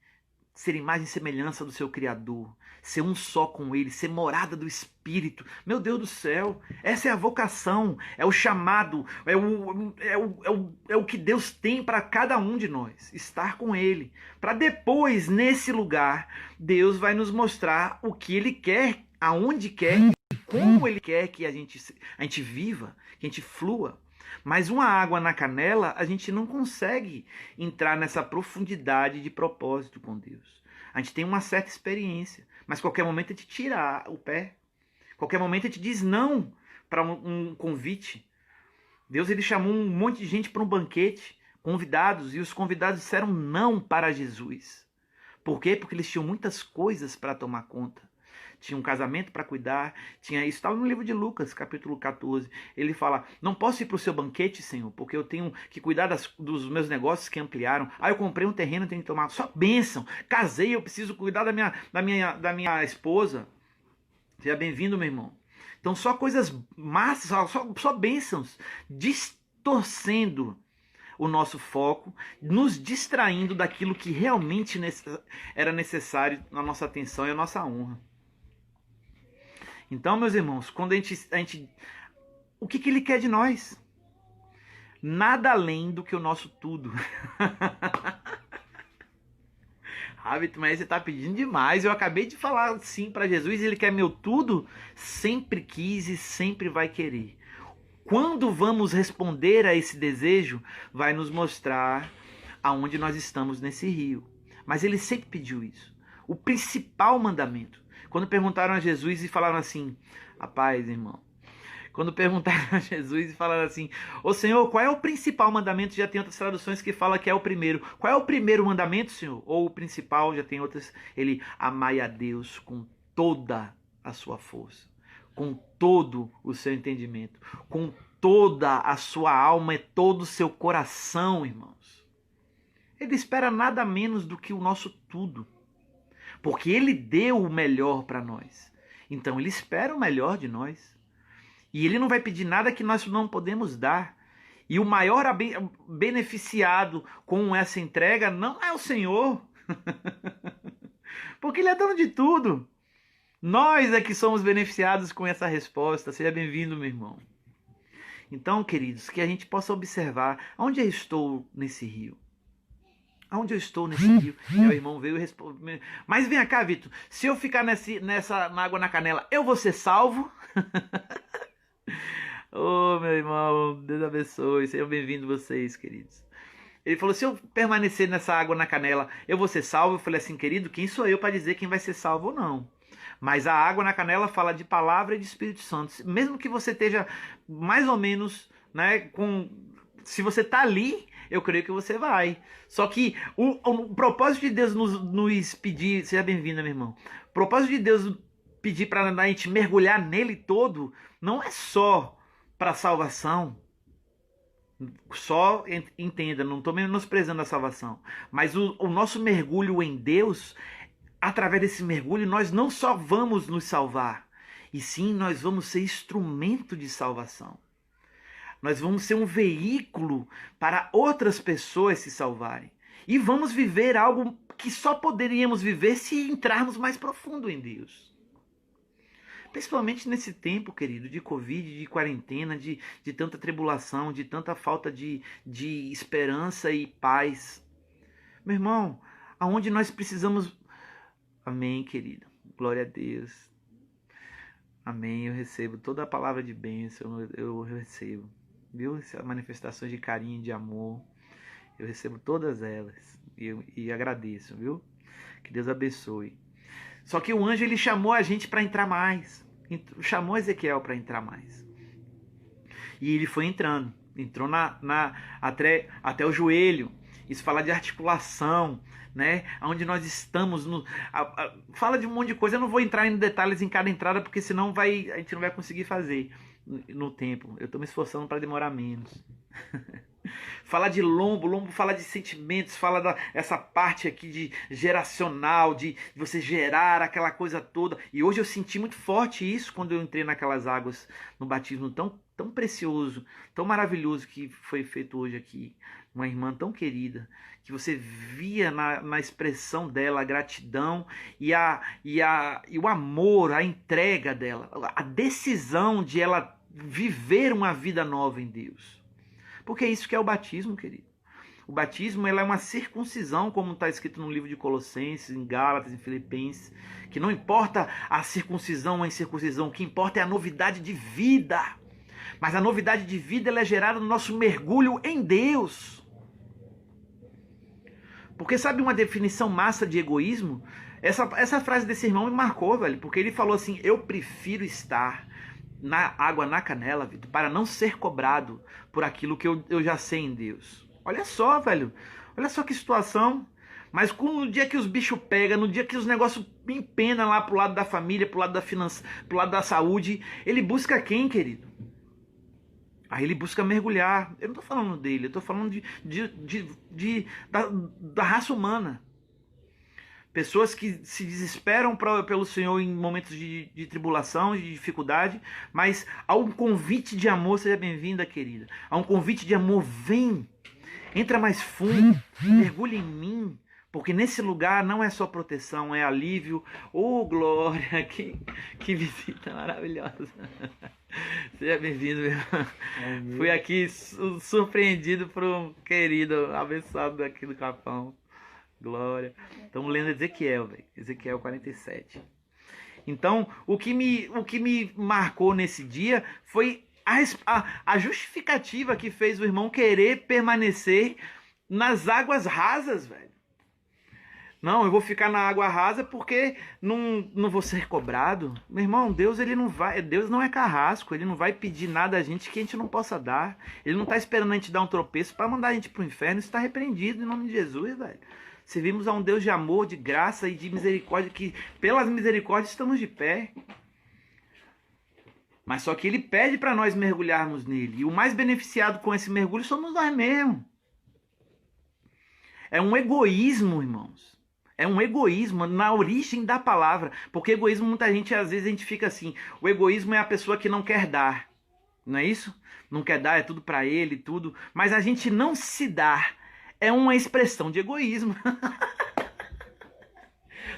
Ser imagem e semelhança do seu Criador. Ser um só com Ele. Ser morada do Espírito. Meu Deus do céu. Essa é a vocação. É o chamado. É o que Deus tem para cada um de nós. Estar com Ele. Para depois, nesse lugar, Deus vai nos mostrar o que Ele quer, aonde quer, e como Ele quer que a gente viva, que a gente flua. Mas uma água na canela, a gente não consegue entrar nessa profundidade de propósito com Deus. A gente tem uma certa experiência, mas qualquer momento a gente tira o pé. Qualquer momento a gente diz não para um convite. Deus, ele chamou um monte de gente para um banquete, convidados, e os convidados disseram não para Jesus. Por quê? Porque eles tinham muitas coisas para tomar conta. Tinha um casamento para cuidar, tinha isso. Estava no livro de Lucas, capítulo 14. Ele fala: não posso ir para o seu banquete, Senhor, porque eu tenho que cuidar dos meus negócios que ampliaram. Eu comprei um terreno, tenho que tomar. Só bênção. Casei, eu preciso cuidar da minha esposa. Seja bem-vindo, meu irmão. Então, só coisas massas, só bênçãos, distorcendo o nosso foco, nos distraindo daquilo que realmente era necessário na nossa atenção e a nossa honra. Então, meus irmãos, quando a gente o que ele quer de nós? Nada além do que o nosso tudo. Vitor, mas você está pedindo demais. Eu acabei de falar sim para Jesus e ele quer meu tudo. Sempre quis e sempre vai querer. Quando vamos responder a esse desejo, vai nos mostrar aonde nós estamos nesse rio. Mas ele sempre pediu isso. O principal mandamento. Quando perguntaram a Jesus e falaram assim: rapaz, irmão, quando perguntaram a Jesus e falaram assim: ô Senhor, qual é o principal mandamento? Já tem outras traduções que falam que é o primeiro. Qual é o primeiro mandamento, Senhor? Ou o principal, já tem outras. Ele: amai a Deus com toda a sua força, com todo o seu entendimento, com toda a sua alma e todo o seu coração, irmãos. Ele espera nada menos do que o nosso tudo. Porque ele deu o melhor para nós. Então ele espera o melhor de nós. E ele não vai pedir nada que nós não podemos dar. E o maior beneficiado com essa entrega não é o Senhor. Porque ele é dono de tudo. Nós é que somos beneficiados com essa resposta. Seja bem-vindo, meu irmão. Então, queridos, que a gente possa observar onde eu estou nesse rio. Aonde eu estou nesse rio? O irmão veio e respondeu: mas vem cá, Vitor, se eu ficar na água na canela, eu vou ser salvo? Ô, meu irmão, Deus abençoe, sejam bem-vindos vocês, queridos. Ele falou: se eu permanecer nessa água na canela, eu vou ser salvo? Eu falei assim: querido, quem sou eu para dizer quem vai ser salvo ou não? Mas a água na canela fala de palavra e de Espírito Santo. Mesmo que você esteja mais ou menos, né, se você está ali, eu creio que você vai. Só que o propósito de Deus nos pedir... Seja bem-vinda, meu irmão. O propósito de Deus pedir para a gente mergulhar nele todo não é só para salvação. Só entenda, não estou menosprezando a salvação. Mas o nosso mergulho em Deus, através desse mergulho, nós não só vamos nos salvar, e sim nós vamos ser instrumento de salvação. Nós vamos ser um veículo para outras pessoas se salvarem. E vamos viver algo que só poderíamos viver se entrarmos mais profundo em Deus. Principalmente nesse tempo, querido, de Covid, de quarentena, de tanta tribulação, de tanta falta de esperança e paz. Meu irmão, aonde nós precisamos... Amém, querido. Glória a Deus. Amém. Eu recebo toda a palavra de bênção. Eu recebo. Viu? Essas manifestações de carinho, de amor. Eu recebo todas elas. E agradeço, viu? Que Deus abençoe. Só que o anjo, ele chamou a gente para entrar mais. Chamou Ezequiel para entrar mais. E ele foi entrando. Entrou até o joelho. Isso fala de articulação, né? Onde nós estamos. Fala de um monte de coisa. Eu não vou entrar em detalhes em cada entrada, porque senão a gente não vai conseguir fazer no tempo. Eu estou me esforçando para demorar menos. Fala de lombo fala de sentimentos, fala essa parte aqui de geracional, de você gerar aquela coisa toda. E hoje eu senti muito forte isso quando eu entrei naquelas águas no batismo tão precioso, tão maravilhoso que foi feito hoje aqui. Uma irmã tão querida, que você via na expressão dela a gratidão e o amor, a entrega dela, a decisão de ela viver uma vida nova em Deus. Porque é isso que é o batismo, querido. O batismo é uma circuncisão, como está escrito no livro de Colossenses, em Gálatas, em Filipenses, que não importa a circuncisão ou a incircuncisão, o que importa é a novidade de vida. Mas a novidade de vida ela é gerada no nosso mergulho em Deus. Porque sabe uma definição massa de egoísmo? Essa frase desse irmão me marcou, velho, porque ele falou assim: eu prefiro estar na água na canela, Vitor, para não ser cobrado por aquilo que eu já sei em Deus. Olha só, velho. Olha só que situação. Mas no dia que os bichos pegam, no dia que os negócios empenam lá pro lado da família, pro lado da finança, pro lado da saúde, ele busca quem, querido? Aí ele busca mergulhar. Eu não tô falando dele, eu tô falando da raça humana. Pessoas que se desesperam pelo Senhor em momentos de tribulação, de dificuldade, mas há um convite de amor. Seja bem-vinda, querida. Há um convite de amor, vem, entra mais fundo, mergulha em mim, porque nesse lugar não é só proteção, é alívio. Oh, glória, que visita maravilhosa. Seja bem-vindo, meu irmão. Fui aqui surpreendido por um querido abençoado aqui do Capão. Glória. Estamos lendo Ezequiel, velho. Ezequiel 47. Então, o que me marcou nesse dia foi a justificativa que fez o irmão querer permanecer nas águas rasas, velho. Não, eu vou ficar na água rasa porque não vou ser cobrado. Meu irmão, Deus não é carrasco, ele não vai pedir nada a gente que a gente não possa dar. Ele não está esperando a gente dar um tropeço para mandar a gente pro inferno. Isso está repreendido em nome de Jesus, velho. Servimos a um Deus de amor, de graça e de misericórdia, que pelas misericórdias estamos de pé. Mas só que ele pede para nós mergulharmos nele. E o mais beneficiado com esse mergulho somos nós mesmos. É um egoísmo, irmãos. É um egoísmo na origem da palavra. Porque egoísmo, muita gente, às vezes a gente fica assim. O egoísmo é a pessoa que não quer dar. Não é isso? Não quer dar, é tudo para ele, tudo. Mas a gente não se dar. É uma expressão de egoísmo.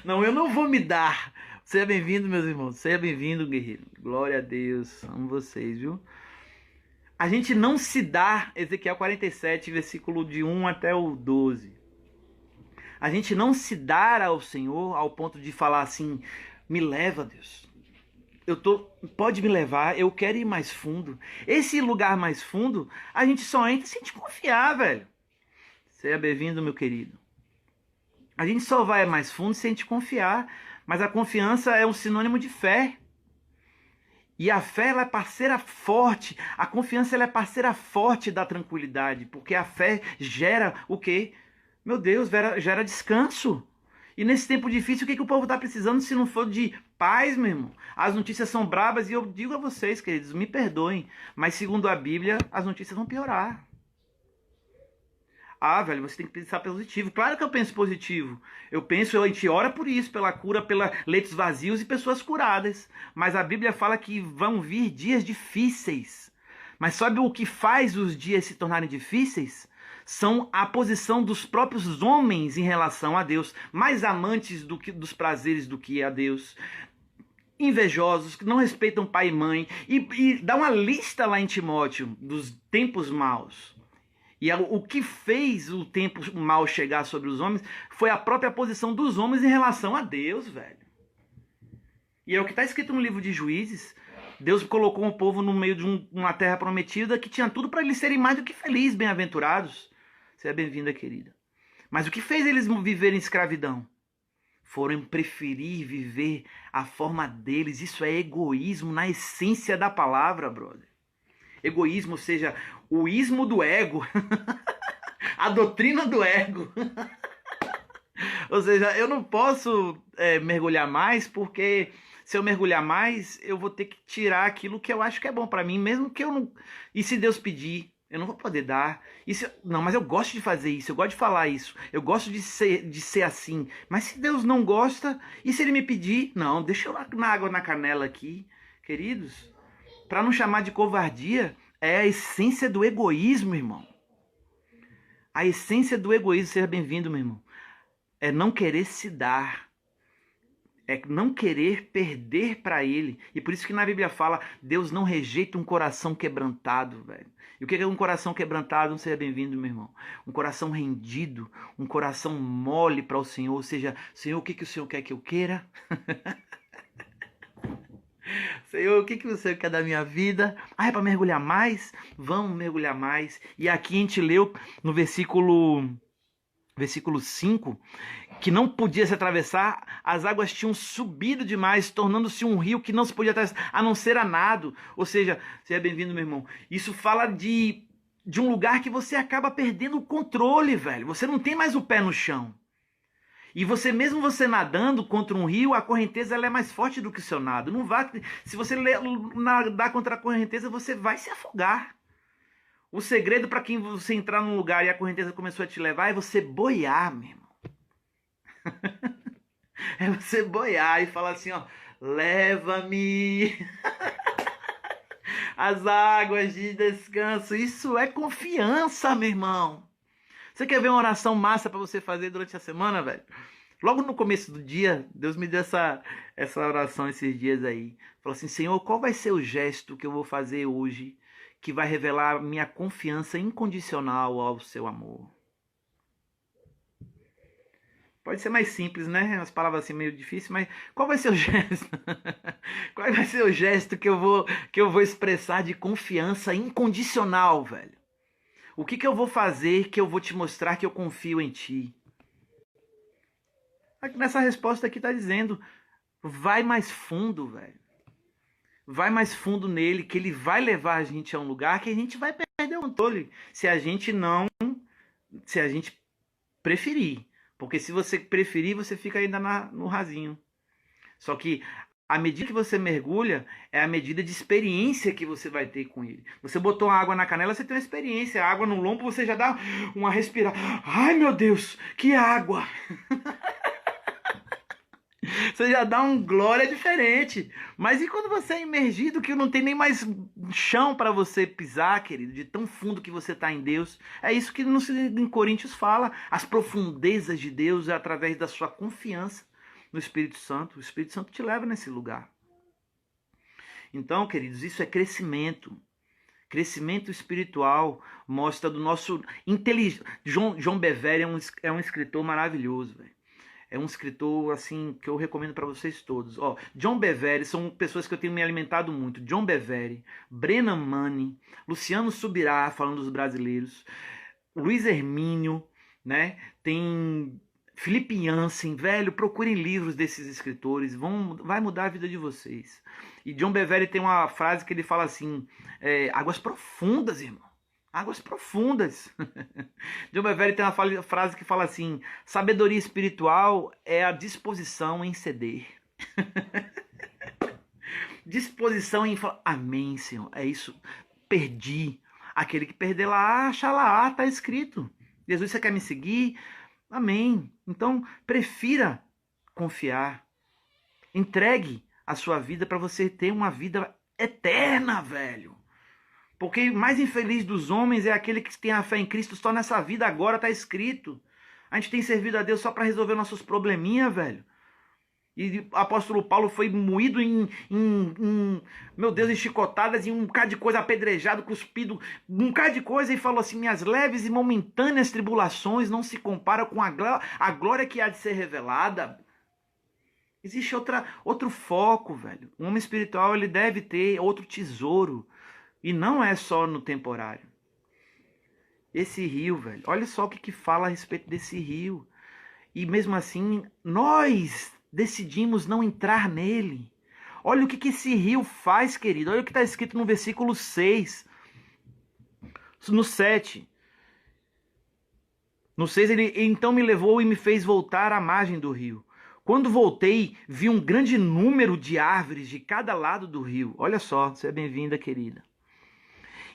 Não, eu não vou me dar. Seja bem-vindo, meus irmãos. Seja bem-vindo, guerreiro. Glória a Deus. Amo vocês, viu? A gente não se dá. Ezequiel 47, versículo de 1 até o 12. A gente não se dar ao Senhor ao ponto de falar assim: me leva, Deus. Pode me levar, eu quero ir mais fundo. Esse lugar mais fundo, a gente só entra se a gente confiar, velho. Seja bem-vindo, meu querido. A gente só vai mais fundo se a gente confiar. Mas a confiança é um sinônimo de fé. E a fé ela é parceira forte. A confiança ela é parceira forte da tranquilidade. Porque a fé gera o quê? Meu Deus, gera descanso. E nesse tempo difícil, o que o povo está precisando se não for de paz, meu irmão? As notícias são brabas e eu digo a vocês, queridos, me perdoem. Mas segundo a Bíblia, as notícias vão piorar. Ah, velho, você tem que pensar positivo. Claro que eu penso positivo. A gente ora por isso, pela cura, pela leitos vazios e pessoas curadas. Mas a Bíblia fala que vão vir dias difíceis. Mas sabe o que faz os dias se tornarem difíceis? São a posição dos próprios homens em relação a Deus. Mais amantes dos prazeres do que a Deus. invejosos, que não respeitam pai e mãe, e dá uma lista lá em Timóteo dos tempos maus. E o que fez o tempo mau chegar sobre os homens foi a própria posição dos homens em relação a Deus, velho. E é o que está escrito no livro de Juízes. Deus colocou um povo no meio de uma terra prometida que tinha tudo para eles serem mais do que felizes, bem-aventurados. Seja bem-vinda, querida. Mas o que fez eles viverem em escravidão? Foram preferir viver a forma deles. Isso é egoísmo na essência da palavra, brother. Egoísmo, ou seja, o ismo do ego. A doutrina do ego. Ou seja, eu não posso mergulhar mais, porque se eu mergulhar mais, eu vou ter que tirar aquilo que eu acho que é bom para mim, mesmo que eu não... E se Deus pedir, eu não vou poder dar. Não, mas eu gosto de fazer isso, eu gosto de falar isso, eu gosto de ser assim. Mas se Deus não gosta, e se Ele me pedir? Não, deixa eu lá na água na canela aqui. Queridos, para não chamar de covardia, é a essência do egoísmo, irmão. A essência do egoísmo, seja bem-vindo, meu irmão. É não querer se dar. É não querer perder para Ele. E por isso que na Bíblia fala, Deus não rejeita um coração quebrantado, velho. E o que é um coração quebrantado? Não seja bem-vindo, meu irmão. Um coração rendido, um coração mole para o Senhor. Ou seja, Senhor, o que o Senhor quer que eu queira? Senhor, o que você quer da minha vida? Ah, é para mergulhar mais? Vamos mergulhar mais. E aqui a gente leu no versículo 5, que não podia se atravessar, as águas tinham subido demais, tornando-se um rio que não se podia atravessar, a não ser a nado. Ou seja, seja bem-vindo, meu irmão. Isso fala de um lugar que você acaba perdendo o controle, velho. Você não tem mais o pé no chão. E mesmo você nadando contra um rio, a correnteza ela é mais forte do que o seu nado. Não vai, se você nadar contra a correnteza, você vai se afogar. O segredo para quem você entrar num lugar e a correnteza começou a te levar é você boiar, meu irmão. É você boiar e falar assim, ó, leva-me às águas de descanso. Isso é confiança, meu irmão. Você quer ver uma oração massa para você fazer durante a semana, velho? Logo no começo do dia, Deus me deu essa oração esses dias aí. Falou assim, Senhor, qual vai ser o gesto que eu vou fazer hoje que vai revelar minha confiança incondicional ao seu amor? Pode ser mais simples, né? As palavras assim meio difíceis, mas qual vai ser o gesto? Qual vai ser o gesto que eu vou expressar de confiança incondicional, velho? O que eu vou fazer que eu vou te mostrar que eu confio em ti? Nessa resposta aqui tá dizendo, vai mais fundo, velho. Vai mais fundo nele, que ele vai levar a gente a um lugar que a gente vai perder o controle. Se a gente preferir. Porque se você preferir, você fica ainda no rasinho. Só que a medida que você mergulha é a medida de experiência que você vai ter com ele. Você botou a água na canela, você tem uma experiência. A água no lombo, você já dá uma respirada. Ai, meu Deus, que água! Você já dá um glória diferente. Mas e quando você é imergido, que não tem nem mais chão para você pisar, querido, de tão fundo que você está em Deus? É isso que em Coríntios fala. As profundezas de Deus é através da sua confiança no Espírito Santo. O Espírito Santo te leva nesse lugar. Então, queridos, isso é crescimento. Crescimento espiritual mostra do nosso inteligência. John Bevere é um escritor maravilhoso, velho. É um escritor, assim, que eu recomendo para vocês todos. Ó, John Bevere, são pessoas que eu tenho me alimentado muito. John Bevere, Brennan Manning, Luciano Subirá, falando dos brasileiros, Luiz Hermínio, né? Tem Felipe Jansen, velho, procurem livros desses escritores, vai mudar a vida de vocês. E John Bevere tem uma frase que ele fala assim, águas profundas, irmão. Águas profundas. John Bevere tem uma frase que fala assim, sabedoria espiritual é a disposição em ceder. Disposição em falar, amém, Senhor, é isso, perdi. Aquele que perder lá, acha lá, tá escrito. Jesus, você quer me seguir? Amém. Então, prefira confiar. Entregue a sua vida para você ter uma vida eterna, velho. Porque o mais infeliz dos homens é aquele que tem a fé em Cristo só nessa vida agora, tá escrito. A gente tem servido a Deus só para resolver nossos probleminha, velho. E o apóstolo Paulo foi moído meu Deus, em chicotadas, em um bocado de coisa, apedrejado, cuspido, um bocado de coisa, e falou assim: minhas leves e momentâneas tribulações não se comparam com a glória que há de ser revelada. Existe outro foco, velho. O homem espiritual, ele deve ter outro tesouro. E não é só no temporário. Esse rio, velho, olha só o que fala a respeito desse rio. E mesmo assim, nós decidimos não entrar nele. Olha o que esse rio faz, querido. Olha o que está escrito no versículo 6. No 7. No 6, ele então me levou e me fez voltar à margem do rio. Quando voltei, vi um grande número de árvores de cada lado do rio. Olha só, você é bem-vinda, querida.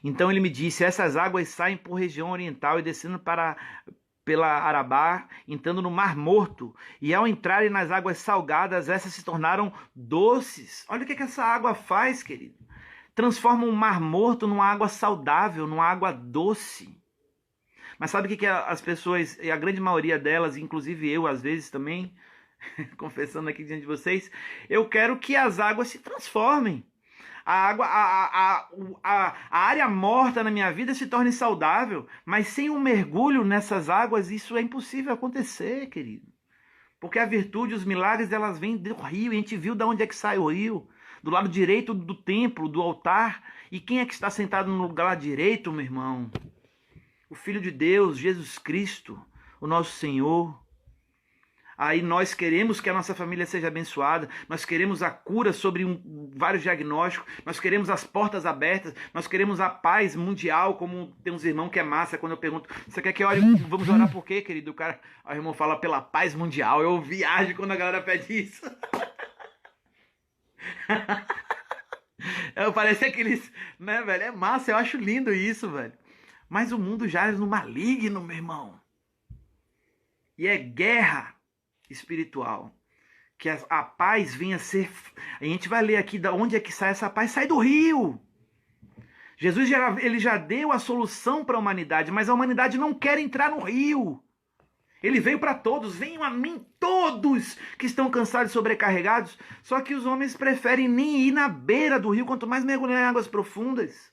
Então ele me disse: essas águas saem por região oriental e descendo pela Arabá, entrando no Mar Morto. E ao entrarem nas águas salgadas, essas se tornaram doces. Olha o que essa água faz, querido. Transforma um Mar Morto numa água saudável, numa água doce. Mas sabe o que as pessoas, e a grande maioria delas, inclusive eu às vezes também, confessando aqui diante de vocês, eu quero que as águas se transformem. A área morta na minha vida se torne saudável, mas sem um mergulho nessas águas, isso é impossível acontecer, querido. Porque a virtude, os milagres, elas vêm do rio, e a gente viu de onde é que sai o rio. Do lado direito do templo, do altar. E quem é que está sentado no lugar direito, meu irmão? O Filho de Deus, Jesus Cristo, o nosso Senhor. Aí nós queremos que a nossa família seja abençoada, nós queremos a cura sobre vários diagnósticos, nós queremos as portas abertas, nós queremos a paz mundial, como tem uns irmãos que é massa, quando eu pergunto: você quer que ore? Vamos orar por quê, querido? O irmão fala: pela paz mundial. Eu viajo quando a galera pede isso. Parece aqueles, né, velho? É massa, eu acho lindo isso, velho. Mas o mundo jaz no maligno, meu irmão. E é guerra espiritual. Que a paz venha a ser... A gente vai ler aqui de onde é que sai essa paz. Sai do rio. Jesus ele já deu a solução para a humanidade, mas a humanidade não quer entrar no rio. Ele veio para todos. Venham a mim todos que estão cansados e sobrecarregados. Só que os homens preferem nem ir na beira do rio, quanto mais mergulhar em águas profundas.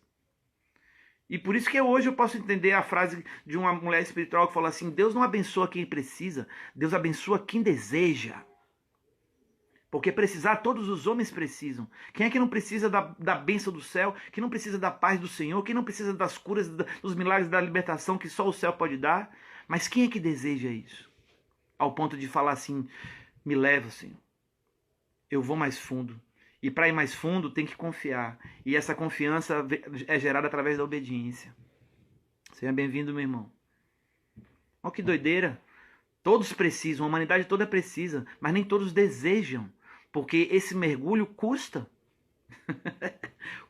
E por isso que hoje eu posso entender a frase de uma mulher espiritual que fala assim: Deus não abençoa quem precisa, Deus abençoa quem deseja. Porque precisar, todos os homens precisam. Quem é que não precisa da bênção do céu? Quem não precisa da paz do Senhor? Quem não precisa das curas, dos milagres da libertação que só o céu pode dar? Mas quem é que deseja isso? Ao ponto de falar assim: me leva, Senhor. Eu vou mais fundo. E para ir mais fundo tem que confiar. E essa confiança é gerada através da obediência. Seja bem-vindo, meu irmão. Olha que doideira. Todos precisam, a humanidade toda precisa, mas nem todos desejam. Porque esse mergulho custa.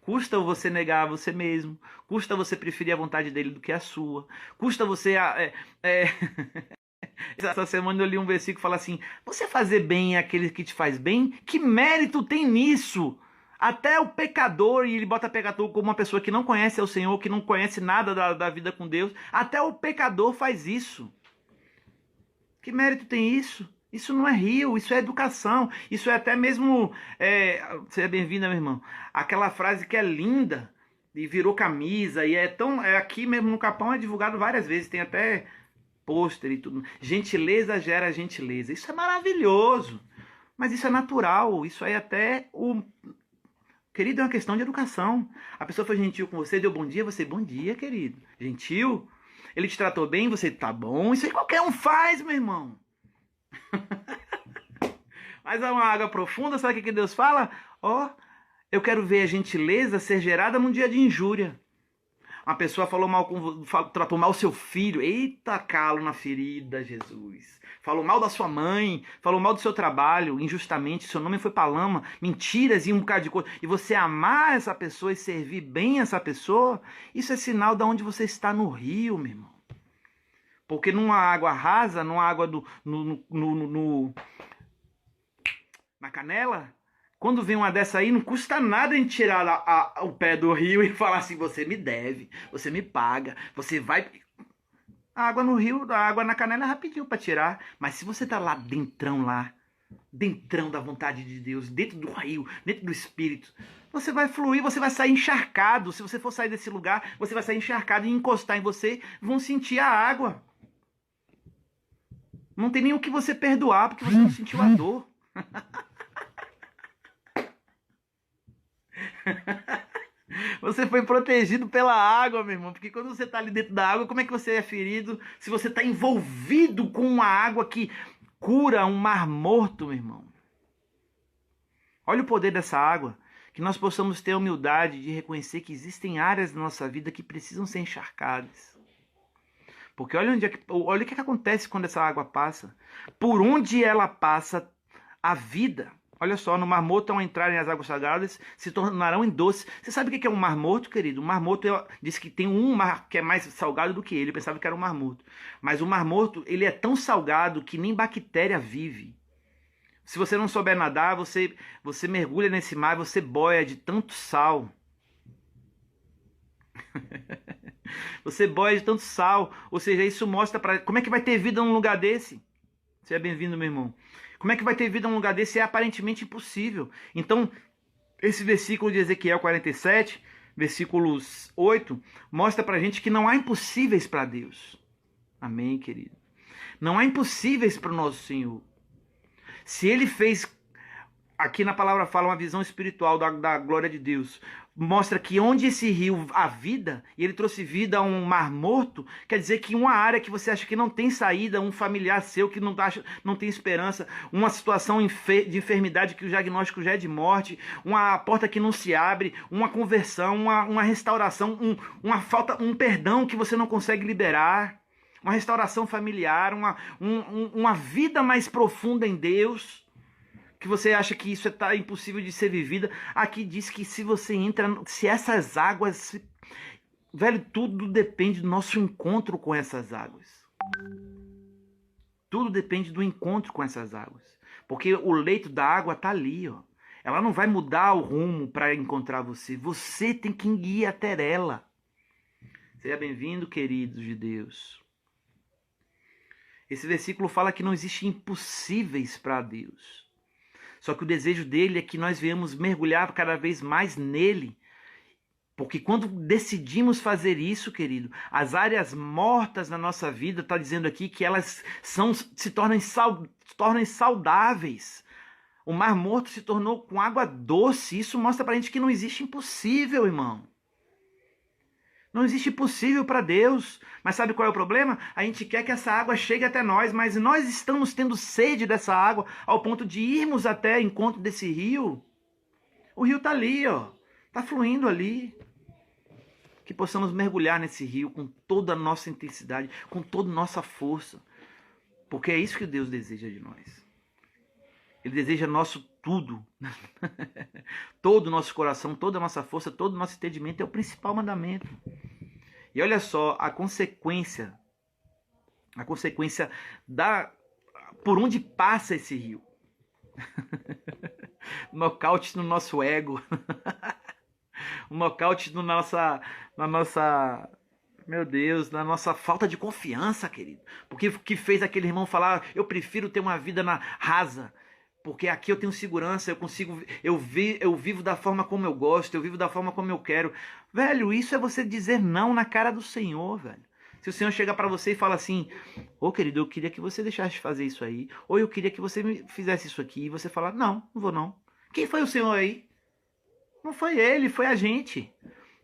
Custa você negar a você mesmo. Custa você preferir a vontade dele do que a sua. Custa você... Essa semana eu li um versículo que fala assim: você fazer bem àquele que te faz bem, que mérito tem nisso? Até o pecador, e ele bota pecador como uma pessoa que não conhece o Senhor, que não conhece nada da vida com Deus, até o pecador faz isso. Que mérito tem isso? Isso não é rio, isso é educação, isso é até mesmo... seja bem-vinda, meu irmão. Aquela frase que é linda, e virou camisa, e aqui mesmo no Capão é divulgado várias vezes, tem até... pôster e tudo. Gentileza gera gentileza. Isso é maravilhoso. Mas isso é natural. Isso aí até o... Querido, é uma questão de educação. A pessoa foi gentil com você, deu bom dia, você, bom dia, querido. Gentil. Ele te tratou bem, você, tá bom. Isso aí qualquer um faz, meu irmão. Mas é uma água profunda, sabe o que Deus fala? Eu quero ver a gentileza ser gerada num dia de injúria. Uma pessoa tratou mal seu filho. Eita, calo na ferida, Jesus. Falou mal da sua mãe, falou mal do seu trabalho, injustamente, seu nome foi pra lama, mentiras e um bocado de coisa. E você amar essa pessoa e servir bem essa pessoa, isso é sinal de onde você está no rio, meu irmão. Porque numa água rasa, numa água na canela... Quando vem uma dessa aí, não custa nada a gente tirar o pé do rio e falar assim: você me deve, você me paga, você vai... A água no rio, a água na canela é rapidinho para tirar. Mas se você tá lá dentrão lá, dentrão da vontade de Deus, dentro do rio, dentro do Espírito, você vai fluir, você vai sair encharcado. Se você for sair desse lugar, você vai sair encharcado e encostar em você, vão sentir a água. Não tem nem o que você perdoar, porque você não sentiu a dor. Você foi protegido pela água, meu irmão. Porque quando você está ali dentro da água, como é que você é ferido? Se você está envolvido com uma água que cura um mar morto, meu irmão. Olha o poder dessa água. Que nós possamos ter a humildade de reconhecer que existem áreas da nossa vida que precisam ser encharcadas. Porque olha o que acontece quando essa água passa. Por onde ela passa, a vida. Olha só, no Mar Morto, ao entrarem as águas sagradas, se tornarão em doce. Você sabe o que é um Mar Morto, querido? O Mar Morto diz que tem um mar que é mais salgado do que ele. Eu pensava que era um Mar Morto. Mas o Mar Morto, ele é tão salgado que nem bactéria vive. Se você não souber nadar, você mergulha nesse mar e você boia de tanto sal. Você boia de tanto sal. Ou seja, isso mostra para como é que vai ter vida num lugar desse. Seja bem-vindo, meu irmão. Como é que vai ter vida num lugar desse? É aparentemente impossível. Então, esse versículo de Ezequiel 47, versículos 8, mostra pra gente que não há impossíveis para Deus. Amém, querido? Não há impossíveis para o nosso Senhor. Se Ele fez, aqui na palavra fala, uma visão espiritual da glória de Deus, mostra que onde esse rio há vida, e ele trouxe vida a um mar morto, quer dizer que uma área que você acha que não tem saída, um familiar seu que não tem esperança, uma situação de enfermidade que o diagnóstico já é de morte, uma porta que não se abre, uma conversão, uma restauração, um perdão que você não consegue liberar, uma restauração familiar, uma vida mais profunda em Deus, que você acha que isso está impossível de ser vivida. Aqui diz que se você entra, se essas águas, velho, tudo depende do nosso encontro com essas águas. Tudo depende do encontro com essas águas. Porque o leito da água está ali, ó. Ela não vai mudar o rumo para encontrar você. Você tem que ir até ela. Seja bem-vindo, queridos de Deus. Esse versículo fala que não existe impossíveis para Deus. Só que o desejo dele é que nós venhamos mergulhar cada vez mais nele. Porque quando decidimos fazer isso, querido, as áreas mortas na nossa vida, está dizendo aqui que elas se tornem saudáveis. O mar morto se tornou com água doce. Isso mostra para a gente que não existe impossível, irmão. Não existe impossível para Deus. Mas sabe qual é o problema? A gente quer que essa água chegue até nós, mas nós estamos tendo sede dessa água ao ponto de irmos até o encontro desse rio. O rio está ali, ó. Está fluindo ali. Que possamos mergulhar nesse rio com toda a nossa intensidade, com toda a nossa força. Porque é isso que Deus deseja de nós. Ele deseja nosso tudo. Todo o nosso coração, toda a nossa força, todo o nosso entendimento é o principal mandamento. E olha só, a consequência por onde passa esse rio. Nocaute no nosso ego. Um nocaute na nossa, meu Deus, na nossa falta de confiança, querido. Porque o que fez aquele irmão falar, eu prefiro ter uma vida rasa, porque aqui eu tenho segurança, eu vivo da forma como eu gosto, eu vivo da forma como eu quero. Velho, isso é você dizer não na cara do Senhor, velho. Se o Senhor chega para você e fala assim, ô querido, eu queria que você deixasse de fazer isso aí, ou eu queria que você me fizesse isso aqui, e você fala, não vou não. Quem foi o Senhor aí? Não foi ele, foi a gente.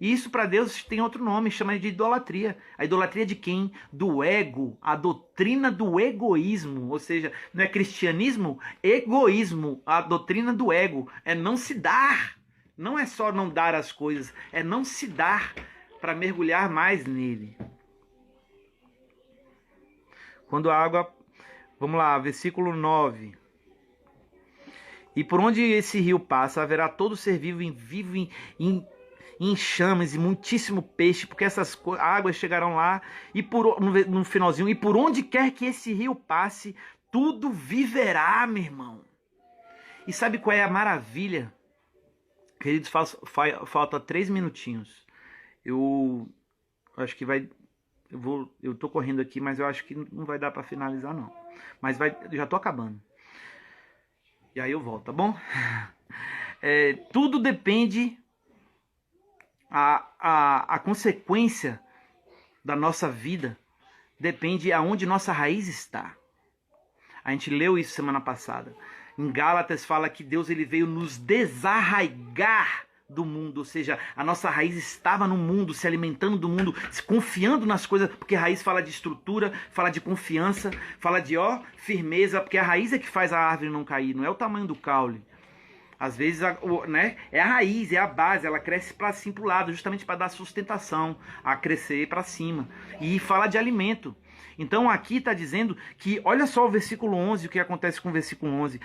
E isso para Deus tem outro nome, chama de idolatria. A idolatria de quem? Do ego, a doutrina do egoísmo. Ou seja, não é cristianismo, egoísmo, a doutrina do ego. É não se dar. Não é só não dar as coisas, é não se dar para mergulhar mais nele. Quando a água... Vamos lá, versículo 9. E por onde esse rio passa, haverá todo ser vivo em chamas e muitíssimo peixe, porque essas águas chegarão lá, e no finalzinho, e por onde quer que esse rio passe, tudo viverá, meu irmão. E sabe qual é a maravilha? Queridos, falta 3 minutinhos. Eu acho que vai... Eu tô correndo aqui, mas eu acho que não vai dar para finalizar, não. Mas já tô acabando. e aí eu volto, tá bom? Tudo depende, a consequência da nossa vida depende aonde nossa raiz está. A gente leu isso semana passada. Em Gálatas fala que Deus ele veio nos desarraigar do mundo, ou seja, a nossa raiz estava no mundo, se alimentando do mundo, confiando nas coisas, porque a raiz fala de estrutura, fala de confiança, fala de firmeza, porque a raiz é que faz a árvore não cair, não é o tamanho do caule. Às vezes, né, é a raiz, é a base, ela cresce para cima, para o lado, justamente para dar sustentação, a crescer para cima. E fala de alimento. Então aqui está dizendo que, olha só o versículo 11, o que acontece com o versículo 11.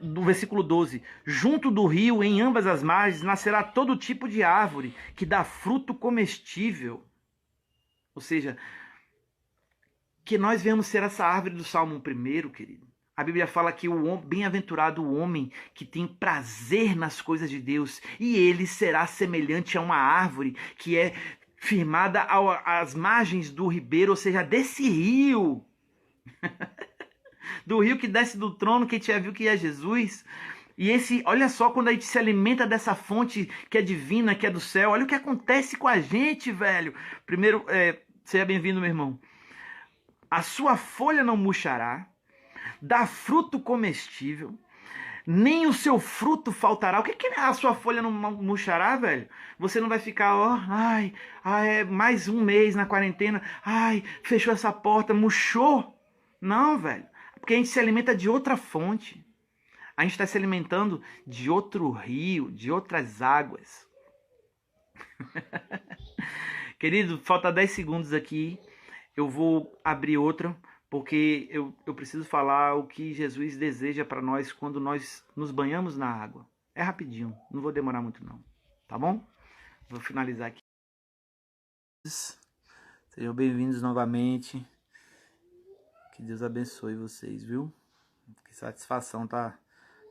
Do versículo 12, junto do rio, em ambas as margens, nascerá todo tipo de árvore que dá fruto comestível. Ou seja, que nós venhamos ser essa árvore do Salmo 1, querido. A Bíblia fala que bem-aventurado o homem que tem prazer nas coisas de Deus, e ele será semelhante a uma árvore que é firmada às margens do ribeiro, ou seja, desse rio. Do rio que desce do trono, quem já viu que é Jesus. E olha só, quando a gente se alimenta dessa fonte que é divina, que é do céu, olha o que acontece com a gente, velho. Primeiro, seja bem-vindo, meu irmão. A sua folha não murchará, dá fruto comestível, nem o seu fruto faltará. O que é a sua folha não murchará, velho? Você não vai ficar, mais um mês na quarentena, fechou essa porta, murchou. Não, velho. Porque a gente se alimenta de outra fonte. A gente está se alimentando de outro rio, de outras águas. Querido, falta 10 segundos aqui. Eu vou abrir outra, porque eu preciso falar o que Jesus deseja para nós quando nós nos banhamos na água. É rapidinho, não vou demorar muito não. Tá bom? Vou finalizar aqui. Sejam bem-vindos novamente. Que Deus abençoe vocês, viu? Que satisfação estar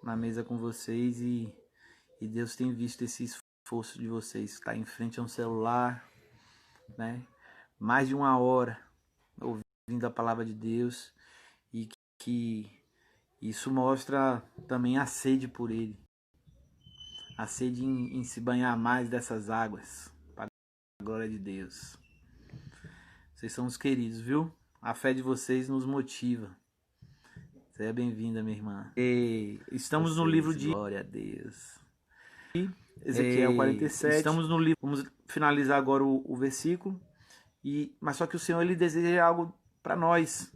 na mesa com vocês e Deus tem visto esse esforço de vocês. Estar em frente a um celular, né? Mais de 1 hora ouvindo a palavra de Deus, e que isso mostra também a sede por Ele. A sede em se banhar mais dessas águas, para a glória de Deus. Vocês são os queridos, viu? A fé de vocês nos motiva. Seja bem-vinda, minha irmã. Estamos no livro de... Glória a Deus. Ezequiel 47. Estamos no livro... Vamos finalizar agora o versículo. Mas só que o Senhor, Ele deseja algo para nós.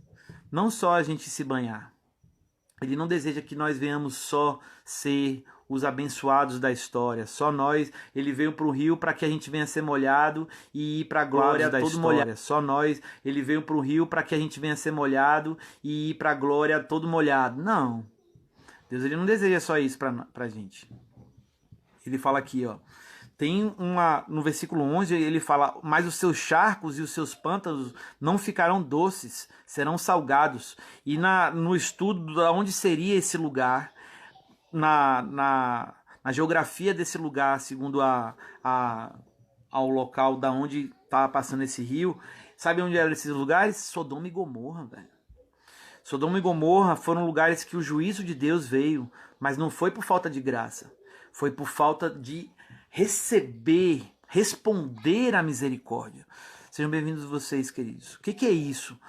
Não só a gente se banhar. Ele não deseja que nós venhamos só ser os abençoados da história. Só nós. Ele veio para o rio para que a gente venha ser molhado e ir para a glória da história. Só nós. Ele veio para o rio para que a gente venha ser molhado e ir para a glória todo molhado. Não. Deus, Ele não deseja só isso para a gente. Ele fala aqui, no versículo 11, ele fala: mas os seus charcos e os seus pântanos não ficarão doces, serão salgados. E no estudo de onde seria esse lugar, na geografia desse lugar, segundo ao local da onde estava passando esse rio, sabe onde eram esses lugares? Sodoma e Gomorra, velho. Sodoma e Gomorra foram lugares que o juízo de Deus veio, mas não foi por falta de graça, foi por falta de responder à misericórdia. Sejam bem-vindos vocês, queridos. O que é isso?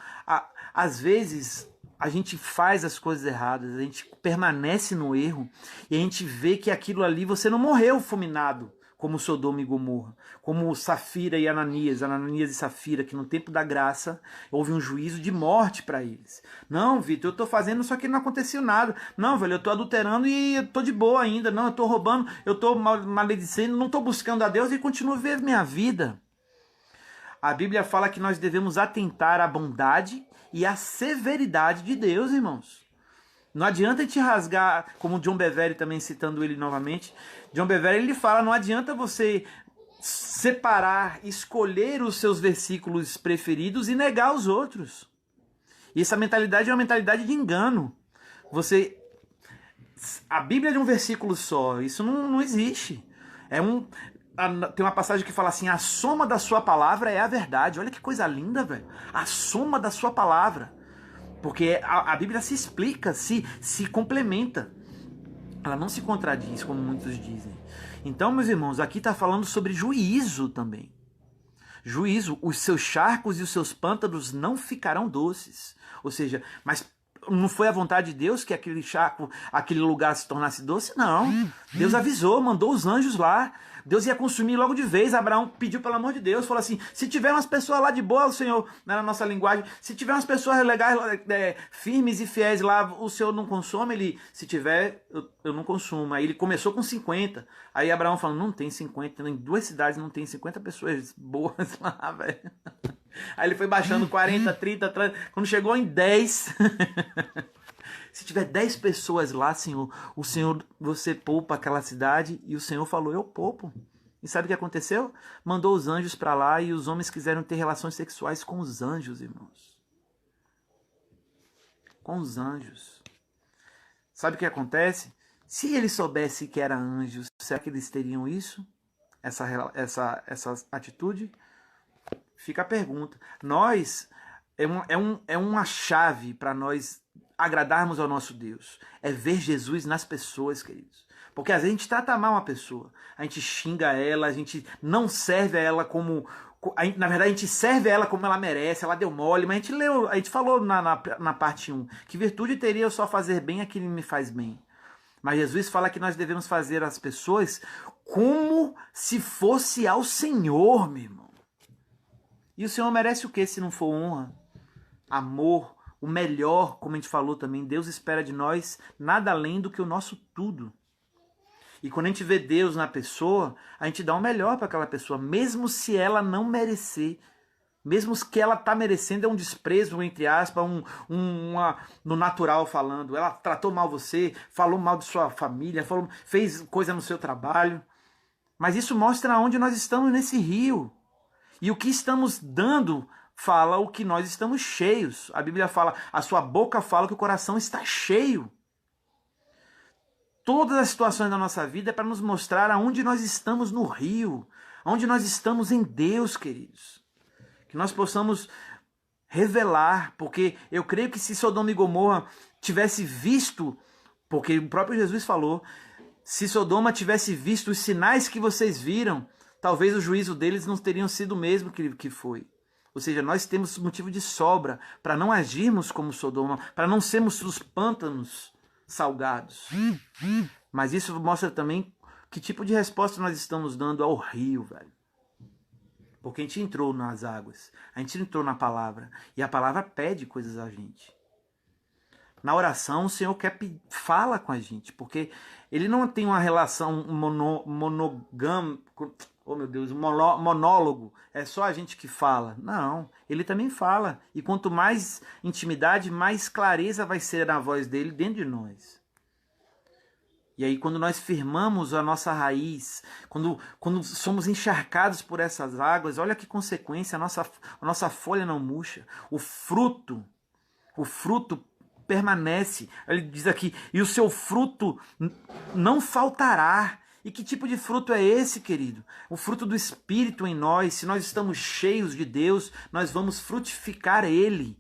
Às vezes a gente faz as coisas erradas, a gente permanece no erro e a gente vê que aquilo ali, você não morreu fulminado como Sodoma e Gomorra, como Safira e Ananias e Safira, que no tempo da graça houve um juízo de morte para eles. Não, Vitor, eu tô fazendo, só que não aconteceu nada. Não, velho, eu tô adulterando e eu tô de boa ainda. Não, eu tô roubando, eu tô maledicendo, não tô buscando a Deus e continuo a viver minha vida. A Bíblia fala que nós devemos atentar à bondade e à severidade de Deus, irmãos. Não adianta a gente rasgar, como John Bevere também, citando ele novamente. John Bevere, ele fala, não adianta você separar, escolher os seus versículos preferidos e negar os outros. E essa mentalidade é uma mentalidade de engano. A Bíblia é de um versículo só, isso não existe. Tem uma passagem que fala assim: a soma da sua palavra é a verdade. Olha que coisa linda, velho. A soma da sua palavra. Porque a Bíblia se explica, se complementa. Ela não se contradiz, como muitos dizem. Então, meus irmãos, aqui está falando sobre juízo também. Juízo, os seus charcos e os seus pântanos não ficarão doces. Ou seja, mas não foi a vontade de Deus que aquele charco, aquele lugar se tornasse doce? Não. Deus avisou, mandou os anjos lá. Deus ia consumir logo de vez. Abraão pediu pelo amor de Deus, falou assim, se tiver umas pessoas lá de boa, o Senhor, na nossa linguagem, se tiver umas pessoas legais, firmes e fiéis lá, o Senhor não consome? Ele, se tiver, eu não consumo. Aí ele começou com 50. Aí Abraão falou, não tem 50, em 2 cidades não tem 50 pessoas boas lá, velho. Aí ele foi baixando 40, 30, 30, quando chegou em 10... Se tiver 10 pessoas lá, Senhor, o Senhor, você poupa aquela cidade. E o Senhor falou, eu poupo. E sabe o que aconteceu? Mandou os anjos para lá e os homens quiseram ter relações sexuais com os anjos, irmãos. Com os anjos. Sabe o que acontece? Se eles soubessem que eram anjos, será que eles teriam isso? Essa atitude? Fica a pergunta. Nós, é uma chave para nós agradarmos ao nosso Deus. É ver Jesus nas pessoas, queridos. Porque às vezes a gente trata mal uma pessoa. A gente xinga ela, a gente não serve a ela como... Na verdade, a gente serve a ela como ela merece, ela deu mole, mas a gente falou na parte 1, que virtude teria eu só fazer bem a quem me faz bem. Mas Jesus fala que nós devemos fazer as pessoas como se fosse ao Senhor, meu irmão. E o Senhor merece o que se não for honra? Amor, o melhor, como a gente falou também. Deus espera de nós nada além do que o nosso tudo. E quando a gente vê Deus na pessoa, a gente dá o melhor para aquela pessoa, mesmo se ela não merecer. Mesmo que ela está merecendo, é um desprezo, entre aspas, no natural falando. Ela tratou mal você, falou mal de sua família, fez coisa no seu trabalho. Mas isso mostra onde nós estamos nesse rio. E o que estamos dando fala o que nós estamos cheios. A Bíblia fala, a sua boca fala que o coração está cheio. Todas as situações da nossa vida é para nos mostrar aonde nós estamos no rio, aonde nós estamos em Deus, queridos. Que nós possamos revelar, porque eu creio que se Sodoma e Gomorra tivesse visto, porque o próprio Jesus falou, se Sodoma tivesse visto os sinais que vocês viram, talvez o juízo deles não teriam sido o mesmo que foi. Ou seja, nós temos motivo de sobra para não agirmos como Sodoma, para não sermos os pântanos salgados. Mas isso mostra também que tipo de resposta nós estamos dando ao rio, velho. Porque a gente entrou nas águas, a gente entrou na palavra, e a palavra pede coisas a gente. Na oração, o Senhor fala com a gente, porque Ele não tem uma relação monogâmica, oh meu Deus, monólogo, é só a gente que fala. Não, Ele também fala, e quanto mais intimidade, mais clareza vai ser a voz dEle dentro de nós. E aí quando nós firmamos a nossa raiz, quando somos encharcados por essas águas, olha que consequência, a nossa folha não murcha, o fruto permanece. Ele diz aqui, e o seu fruto não faltará. E que tipo de fruto é esse, querido? O fruto do Espírito em nós. Se nós estamos cheios de Deus, nós vamos frutificar Ele,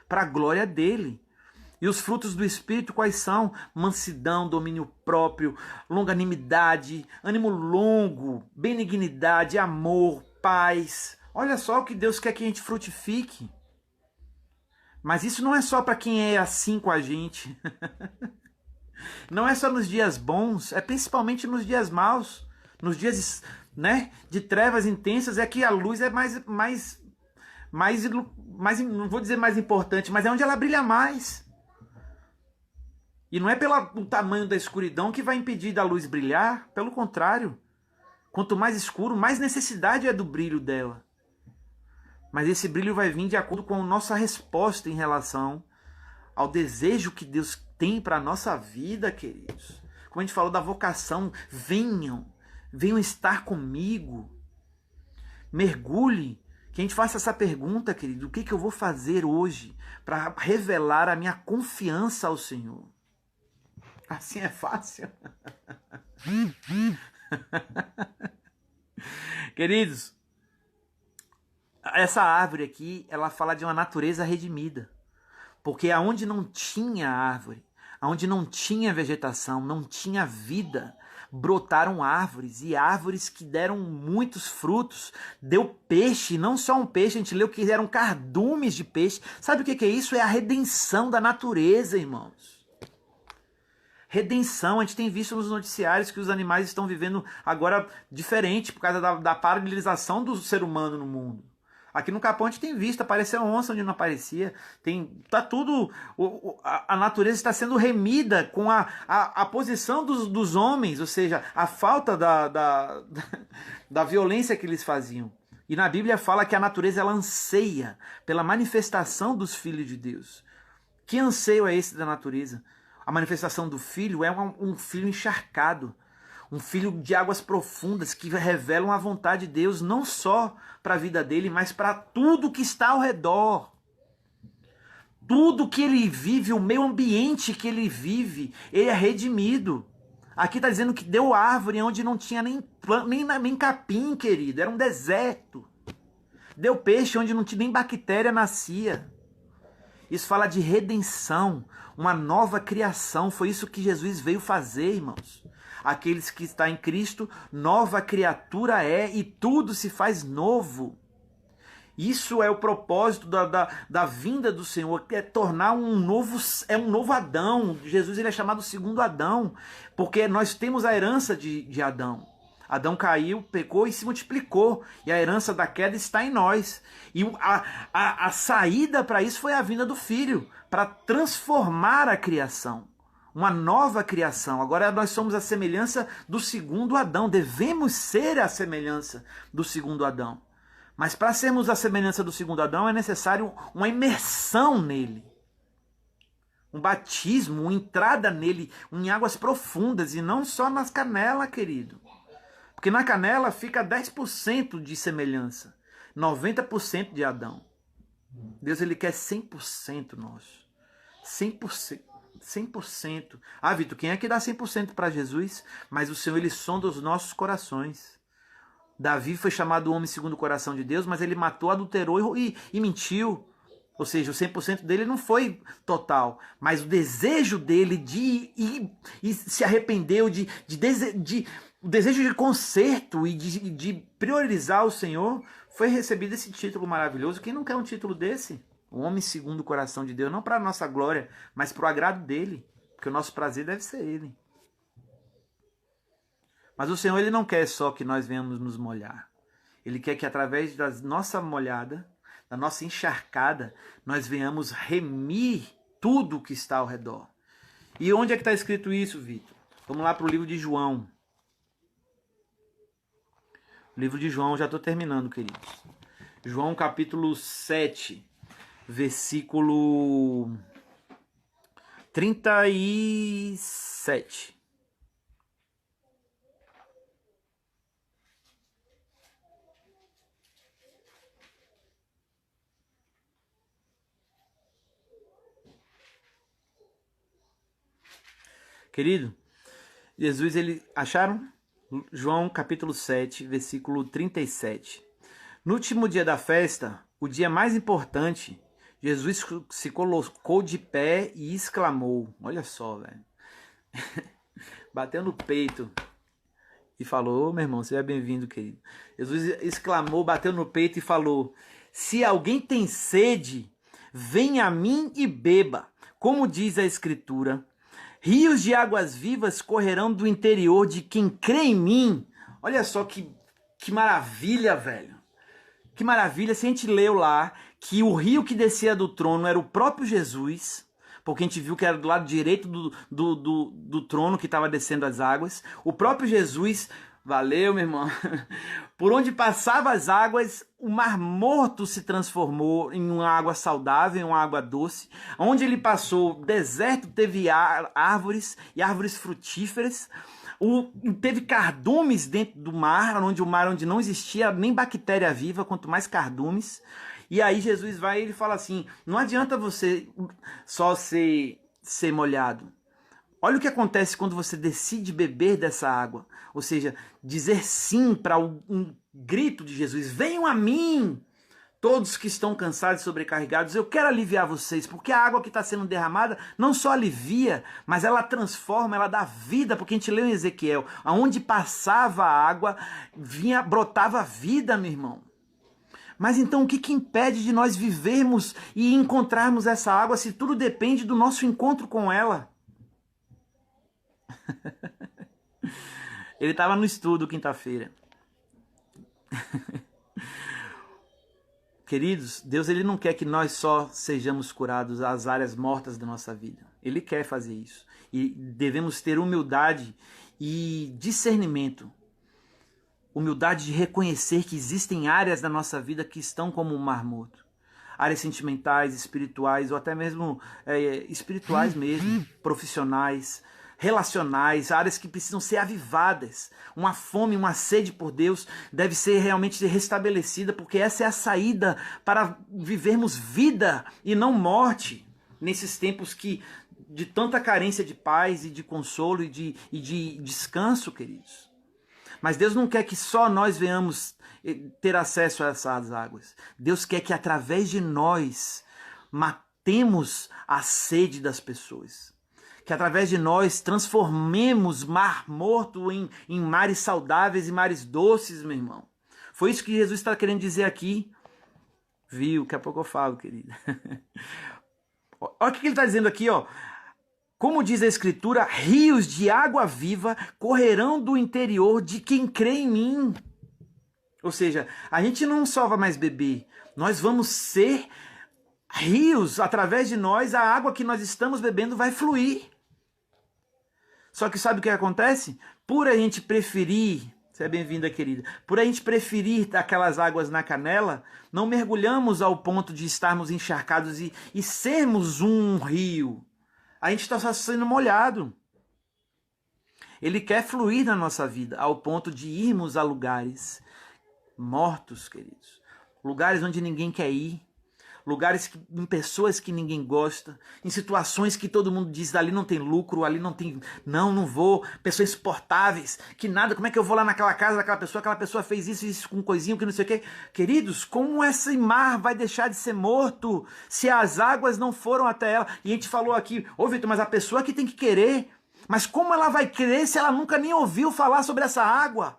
para a glória dEle. E os frutos do Espírito quais são? Mansidão, domínio próprio, longanimidade, ânimo longo, benignidade, amor, paz. Olha só o que Deus quer que a gente frutifique. Mas isso não é só para quem é assim com a gente. Não é só nos dias bons, é principalmente nos dias maus. Nos dias, né, de trevas intensas é que a luz é mais, não vou dizer mais importante, mas é onde ela brilha mais. E não é pelo tamanho da escuridão que vai impedir da luz brilhar. Pelo contrário. Quanto mais escuro, mais necessidade é do brilho dela. Mas esse brilho vai vir de acordo com a nossa resposta em relação ao desejo que Deus tem para a nossa vida, queridos. Como a gente falou da vocação, venham estar comigo. Mergulhe. Que a gente faça essa pergunta, querido. O que eu vou fazer hoje para revelar a minha confiança ao Senhor? Assim é fácil. Queridos, essa árvore aqui, ela fala de uma natureza redimida. Porque aonde não tinha árvore, aonde não tinha vegetação, não tinha vida, brotaram árvores, e árvores que deram muitos frutos. Deu peixe, não só um peixe, a gente leu que eram cardumes de peixe. Sabe o que é isso? É a redenção da natureza, irmãos. Redenção, a gente tem visto nos noticiários que os animais estão vivendo agora diferente por causa da paralisação do ser humano no mundo. Aqui no Capão a gente tem visto, apareceu onça onde não aparecia. Tá tudo. A natureza está sendo remida com a posição dos homens, ou seja, a falta da violência que eles faziam. E na Bíblia fala que a natureza ela anseia pela manifestação dos filhos de Deus. Que anseio é esse da natureza? A manifestação do filho é um filho encharcado, um filho de águas profundas que revelam a vontade de Deus não só para a vida dele, mas para tudo que está ao redor. Tudo que ele vive, o meio ambiente que ele vive, ele é redimido. Aqui está dizendo que deu árvore onde não tinha nem capim, querido, era um deserto. Deu peixe onde não tinha nem bactéria nascia. Isso fala de redenção, uma nova criação. Foi isso que Jesus veio fazer, irmãos. Aqueles que estão em Cristo, nova criatura é e tudo se faz novo. Isso é o propósito da vinda do Senhor, é tornar um novo Adão. Jesus ele é chamado segundo Adão, porque nós temos a herança de Adão. Adão caiu, pecou e se multiplicou. E a herança da queda está em nós. E a saída para isso foi a vinda do Filho, para transformar a criação. Uma nova criação. Agora nós somos a semelhança do segundo Adão. Devemos ser a semelhança do segundo Adão. Mas para sermos a semelhança do segundo Adão é necessário uma imersão nele. Um batismo, uma entrada nele em águas profundas e não só nas canelas, querido. Porque na canela fica 10% de semelhança, 90% de Adão. Deus ele quer 100% nosso. 100%. 100%. Ah, Vitor, quem é que dá 100% para Jesus? Mas o Senhor ele sonda os nossos corações. Davi foi chamado homem segundo o coração de Deus, mas ele matou, adulterou e mentiu. Ou seja, o 100% dele não foi total, mas o desejo dele de ir e se arrependeu, o desejo de conserto e de priorizar o Senhor, foi recebido esse título maravilhoso. Quem não quer um título desse? O homem segundo o coração de Deus, não para a nossa glória, mas para o agrado dele, porque o nosso prazer deve ser ele. Mas o Senhor ele não quer só que nós venhamos nos molhar. Ele quer que através da nossa molhada, da nossa encharcada, nós venhamos remir tudo que está ao redor. E onde é que está escrito isso, Vitor? Vamos lá para o livro de João. O livro de João, já estou terminando, queridos. João capítulo 7, versículo 37. Querido, Jesus, ele acharam? João capítulo 7, versículo 37. No último dia da festa, o dia mais importante, Jesus se colocou de pé e exclamou, olha só, velho, bateu no peito e falou, meu irmão, seja bem-vindo, querido. Jesus exclamou, bateu no peito e falou, se alguém tem sede, venha a mim e beba, como diz a Escritura, rios de águas vivas correrão do interior de quem crê em mim. Olha só que maravilha, velho. Que maravilha. Se a gente leu lá que o rio que descia do trono era o próprio Jesus, porque a gente viu que era do lado direito do trono que estava descendo as águas. O próprio Jesus, valeu, meu irmão. Por onde passavam as águas, o mar morto se transformou em uma água saudável, em uma água doce. Onde ele passou, o deserto teve árvores e árvores frutíferas. Teve cardumes dentro do mar, onde não existia nem bactéria viva, quanto mais cardumes. E aí Jesus vai e ele fala assim, não adianta você só ser molhado. Olha o que acontece quando você decide beber dessa água. Ou seja, dizer sim para um grito de Jesus. Venham a mim, todos que estão cansados e sobrecarregados, eu quero aliviar vocês, porque a água que está sendo derramada não só alivia, mas ela transforma, ela dá vida, porque a gente leu em Ezequiel, aonde passava a água, brotava vida, meu irmão. Mas então o que impede de nós vivermos e encontrarmos essa água se tudo depende do nosso encontro com ela? Ele estava no estudo quinta-feira. Queridos, Deus ele não quer que nós só sejamos curados às áreas mortas da nossa vida. Ele quer fazer isso. E devemos ter humildade e discernimento. Humildade de reconhecer que existem áreas da nossa vida que estão como um mar morto. Áreas sentimentais, espirituais, ou até mesmo espirituais mesmo, profissionais, relacionais, áreas que precisam ser avivadas. Uma fome, uma sede por Deus deve ser realmente restabelecida, porque essa é a saída para vivermos vida e não morte, nesses tempos de tanta carência de paz e de consolo e de descanso, queridos. Mas Deus não quer que só nós venhamos ter acesso a essas águas. Deus quer que através de nós matemos a sede das pessoas. Que através de nós transformemos mar morto em mares saudáveis e mares doces, meu irmão. Foi isso que Jesus está querendo dizer aqui. Viu? Daqui a pouco eu falo, querida. Olha o que ele está dizendo aqui, ó. Como diz a Escritura, rios de água viva correrão do interior de quem crê em mim. Ou seja, a gente não só vai mais beber, nós vamos ser rios, através de nós, a água que nós estamos bebendo vai fluir. Só que sabe o que acontece? Por a gente preferir, você é bem-vinda, querida, por a gente preferir aquelas águas na canela, não mergulhamos ao ponto de estarmos encharcados e sermos um rio. A gente está só sendo molhado. Ele quer fluir na nossa vida, ao ponto de irmos a lugares mortos, queridos. Lugares onde ninguém quer ir. Lugares em pessoas que ninguém gosta. Em situações que todo mundo diz, ali não tem lucro, ali não tem... Não vou. Pessoas insuportáveis, que nada, como é que eu vou lá naquela casa daquela pessoa fez isso com coisinho, que não sei o quê. Queridos, como esse mar vai deixar de ser morto se as águas não foram até ela? E a gente falou aqui, ô Vitor, mas a pessoa que tem que querer. Mas como ela vai querer se ela nunca nem ouviu falar sobre essa água?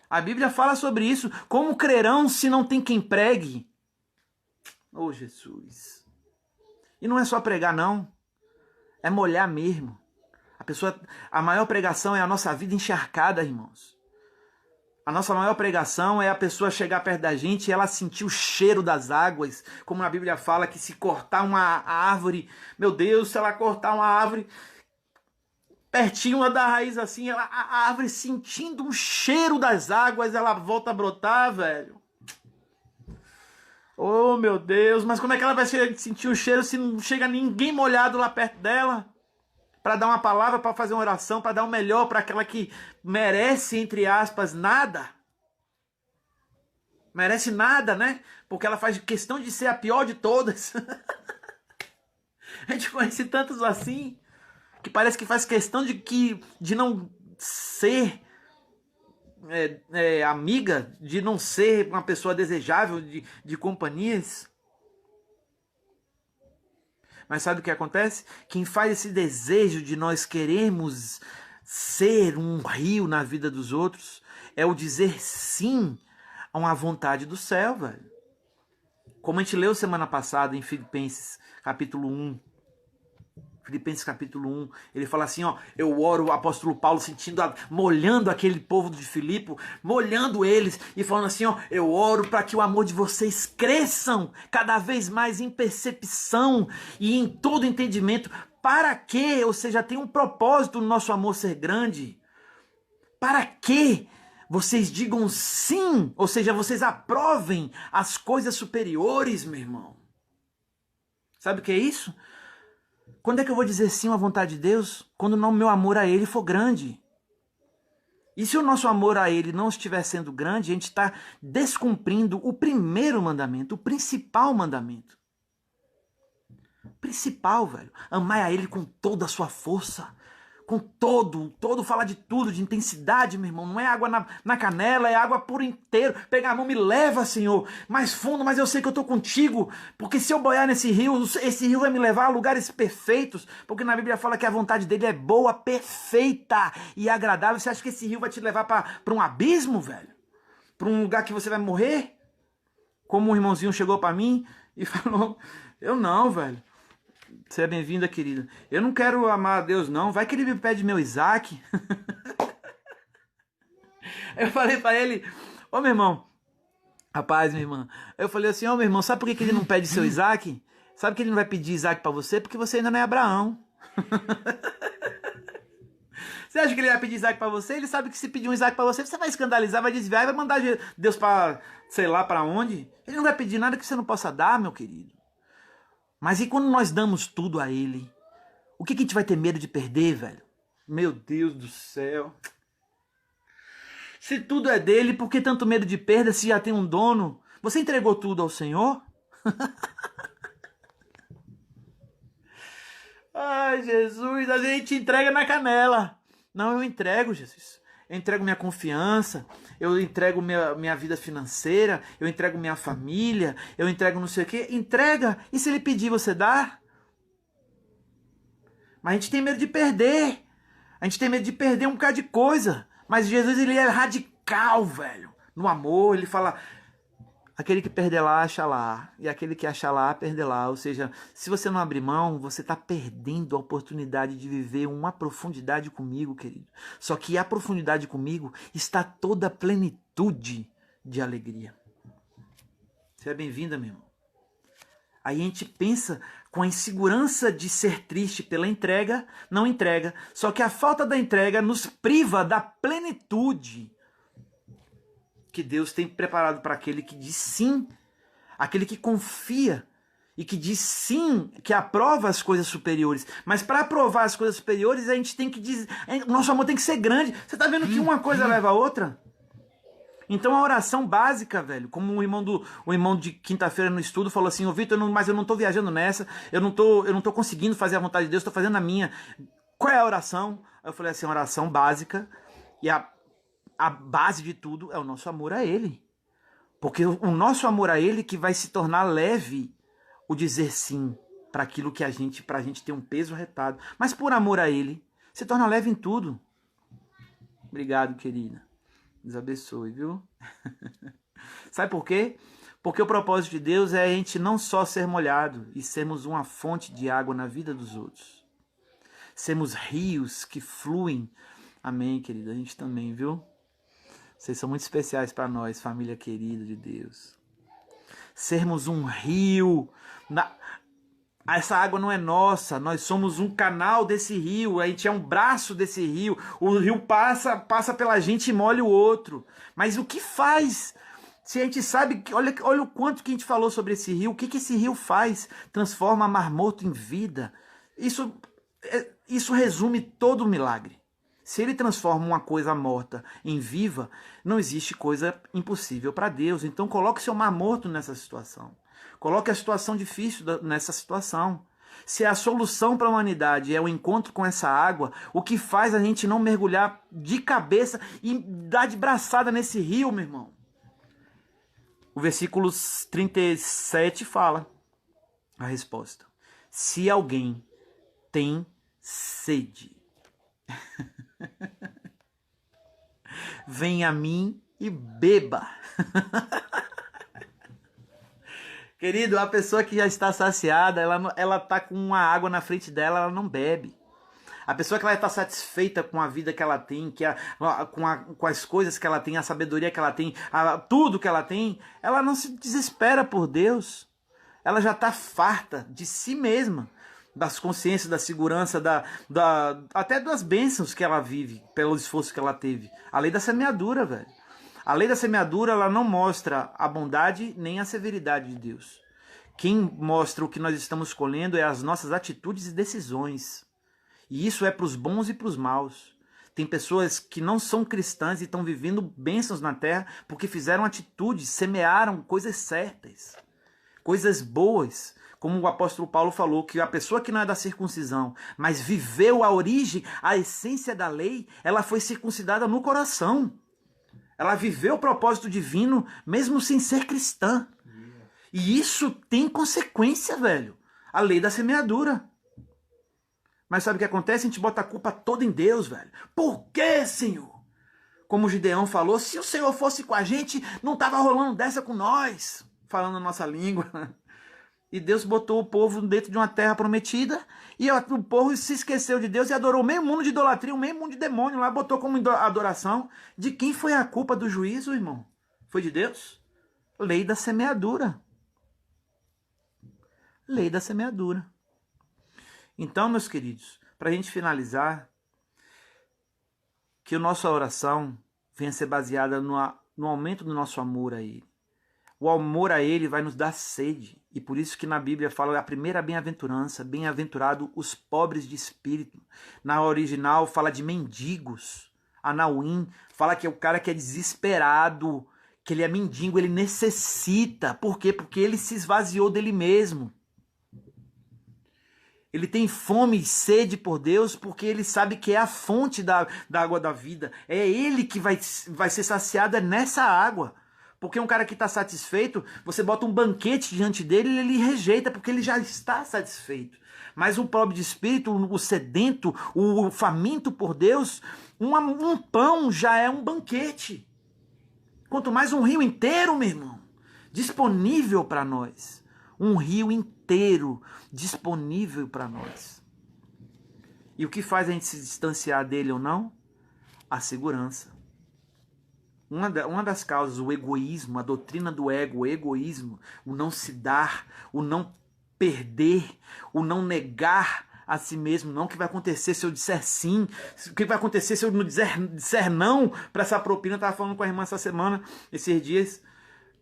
A Bíblia fala sobre isso. Como crerão se não tem quem pregue? Oh, Jesus. E não é só pregar, não. É molhar mesmo. A maior pregação é a nossa vida encharcada, irmãos. A nossa maior pregação é a pessoa chegar perto da gente e ela sentir o cheiro das águas. Como na Bíblia fala que se cortar uma árvore... Meu Deus, se ela cortar uma árvore... pertinho da raiz assim, a árvore sentindo um cheiro das águas, ela volta a brotar, velho. Oh, meu Deus, mas como é que ela vai sentir o cheiro se não chega ninguém molhado lá perto dela? Para dar uma palavra, para fazer uma oração, para dar o melhor para aquela que merece, entre aspas, nada. Merece nada, né? Porque ela faz questão de ser a pior de todas. A gente conhece tantos assim, que parece que faz questão de não ser amiga, de não ser uma pessoa desejável de companhias. Mas sabe o que acontece? Quem faz esse desejo de nós queremos ser um rio na vida dos outros é o dizer sim a uma vontade do céu, velho. Como a gente leu semana passada em Filipenses capítulo 1. Filipenses capítulo 1, ele fala assim, ó, eu oro, o apóstolo Paulo molhando aquele povo de Filipe, molhando eles e falando assim, ó, eu oro para que o amor de vocês cresçam cada vez mais em percepção e em todo entendimento. Para quê? Ou seja, tem um propósito no nosso amor ser grande. Para que vocês digam sim, ou seja, vocês aprovem as coisas superiores, meu irmão. Sabe o que é isso? Quando é que eu vou dizer sim à vontade de Deus? Quando o meu amor a Ele for grande. E se o nosso amor a Ele não estiver sendo grande, a gente está descumprindo o primeiro mandamento, o principal mandamento. Principal, velho. Amar a Ele com toda a sua força, com todo fala de tudo, de intensidade, meu irmão. Não é água na canela, é água por inteiro. Pega a mão, me leva, Senhor, mais fundo, mas eu sei que eu estou contigo, porque se eu boiar nesse rio, esse rio vai me levar a lugares perfeitos, porque na Bíblia fala que a vontade dele é boa, perfeita e agradável. Você acha que esse rio vai te levar para um abismo, velho? Para um lugar que você vai morrer? Como um irmãozinho chegou para mim e falou, eu não, velho. Você é bem-vinda, querida. Eu não quero amar a Deus, não. Vai que ele me pede meu Isaac. Eu falei pra ele, ô meu irmão, rapaz, minha irmã. Eu falei assim, ô meu irmão, sabe por que ele não pede seu Isaac? Sabe que ele não vai pedir Isaac pra você? Porque você ainda não é Abraão. Você acha que ele vai pedir Isaac pra você? Ele sabe que se pedir um Isaac pra você, você vai escandalizar, vai desviar e vai mandar Deus pra sei lá pra onde. Ele não vai pedir nada que você não possa dar, meu querido. Mas e quando nós damos tudo a ele? O que a gente vai ter medo de perder, velho? Meu Deus do céu. Se tudo é dele, por que tanto medo de perda se já tem um dono? Você entregou tudo ao Senhor? Ai, Jesus, a gente entrega na canela. Não, eu entrego, Jesus. Eu entrego minha confiança, eu entrego minha vida financeira, eu entrego minha família, eu entrego não sei o quê. Entrega, e se ele pedir, você dá? Mas a gente tem medo de perder. A gente tem medo de perder um bocado de coisa. Mas Jesus, ele é radical, velho. No amor, ele fala, aquele que perder lá, acha lá. E aquele que acha lá, perder lá. Ou seja, se você não abrir mão, você está perdendo a oportunidade de viver uma profundidade comigo, querido. Só que a profundidade comigo está toda a plenitude de alegria. Você é bem-vinda, meu irmão. Aí a gente pensa com a insegurança de ser triste pela entrega, não entrega. Só que a falta da entrega nos priva da plenitude que Deus tem preparado para aquele que diz sim, aquele que confia e que diz sim, que aprova as coisas superiores. Mas para aprovar as coisas superiores, a gente tem que dizer, o nosso amor tem que ser grande. Você está vendo que uma coisa leva a outra? Então a oração básica, velho, como o irmão de quinta-feira no estudo falou assim, ô Vitor, mas eu não tô viajando nessa, eu não tô conseguindo fazer a vontade de Deus, tô fazendo a minha. Qual é a oração? Eu falei assim, a oração básica, e a base de tudo é o nosso amor a Ele. Porque o nosso amor a Ele que vai se tornar leve o dizer sim para aquilo que pra gente ter um peso arretado. Mas por amor a Ele, se torna leve em tudo. Obrigado, querida. Deus abençoe, viu? Sabe por quê? Porque o propósito de Deus é a gente não só ser molhado e sermos uma fonte de água na vida dos outros. Sermos rios que fluem. Amém, querida? A gente também, viu? Vocês são muito especiais para nós, família querida de Deus. Sermos um rio. Essa água não é nossa, nós somos um canal desse rio, a gente é um braço desse rio. O rio passa pela gente e molha o outro. Mas o que faz? Se a gente sabe, olha o quanto que a gente falou sobre esse rio, o que esse rio faz? Transforma mar morto em vida. Isso resume todo o milagre. Se ele transforma uma coisa morta em viva, não existe coisa impossível para Deus. Então coloque seu mar morto nessa situação. Coloque a situação difícil nessa situação. Se a solução para a humanidade é o encontro com essa água, o que faz a gente não mergulhar de cabeça e dar de braçada nesse rio, meu irmão? O versículo 37 fala a resposta. Se alguém tem sede, venha a mim e beba. Querido, a pessoa que já está saciada, ela está com uma água na frente dela, ela não bebe. A pessoa que ela está satisfeita com a vida que ela tem, com as coisas que ela tem, a sabedoria que ela tem, tudo que ela tem, ela não se desespera por Deus. Ela já está farta de si mesma, das consciências, da segurança, até das bênçãos que ela vive, pelo esforço que ela teve. A lei da semeadura, velho. A lei da semeadura, ela não mostra a bondade nem a severidade de Deus. Quem mostra o que nós estamos colhendo é as nossas atitudes e decisões. E isso é para os bons e para os maus. Tem pessoas que não são cristãs e estão vivendo bênçãos na terra porque fizeram atitudes, semearam coisas certas, coisas boas, Como o apóstolo Paulo falou, que a pessoa que não é da circuncisão, mas viveu a origem, a essência da lei, ela foi circuncidada no coração. Ela viveu o propósito divino, mesmo sem ser cristã. E isso tem consequência, velho. A lei da semeadura. Mas sabe o que acontece? A gente bota a culpa toda em Deus, velho. Por quê, Senhor? Como o Gideão falou, se o Senhor fosse com a gente, não tava rolando dessa com nós. Falando a nossa língua. E Deus botou o povo dentro de uma terra prometida. E o povo se esqueceu de Deus e adorou meio mundo de idolatria, meio mundo de demônio lá. Botou como adoração. De quem foi a culpa do juízo, irmão? Foi de Deus? Lei da semeadura. Lei da semeadura. Então, meus queridos, para a gente finalizar, que a nossa oração venha ser baseada no aumento do nosso amor a Ele. O amor a Ele vai nos dar sede. E por isso que na Bíblia fala a primeira bem-aventurança, bem-aventurado os pobres de espírito. Na original fala de mendigos. A Nauim fala que é o cara que é desesperado, que ele é mendigo, ele necessita. Por quê? Porque ele se esvaziou dele mesmo. Ele tem fome e sede por Deus porque ele sabe que é a fonte da água da vida. É ele que vai ser saciado, é nessa água. Porque um cara que está satisfeito, você bota um banquete diante dele e ele rejeita porque ele já está satisfeito. Mas o pobre de espírito, o sedento, o faminto por Deus, um pão já é um banquete. Quanto mais um rio inteiro, meu irmão, disponível para nós. Um rio inteiro disponível para nós. E o que faz a gente se distanciar dele ou não? A segurança. Uma das causas, o egoísmo, a doutrina do ego, o egoísmo, o não se dar, o não perder, o não negar a si mesmo. Não, o que vai acontecer se eu disser sim? O que vai acontecer se eu não disser não para essa propina? Eu estava falando com a irmã essa semana, esses dias.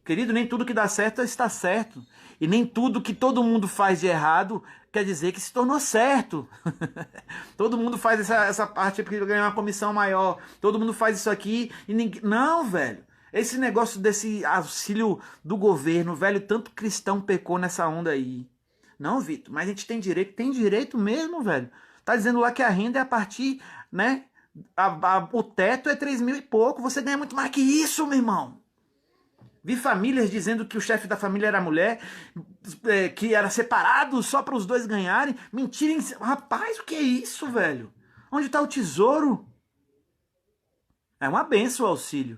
Querido, nem tudo que dá certo está certo. E nem tudo que todo mundo faz de errado quer dizer que se tornou certo. Todo mundo faz essa parte porque ganhar uma comissão maior. Todo mundo faz isso aqui e ninguém... Não, velho. Esse negócio desse auxílio do governo, velho, tanto cristão pecou nessa onda aí. Não, Vitor, mas a gente tem direito. Tem direito mesmo, velho. Tá dizendo lá que a renda é a partir, né? O teto é 3 mil e pouco. Você ganha muito mais que isso, meu irmão. Vi famílias dizendo que o chefe da família era mulher, que era separado só para os dois ganharem. Mentira. Rapaz, o que é isso, velho? Onde está o tesouro? É uma benção o auxílio.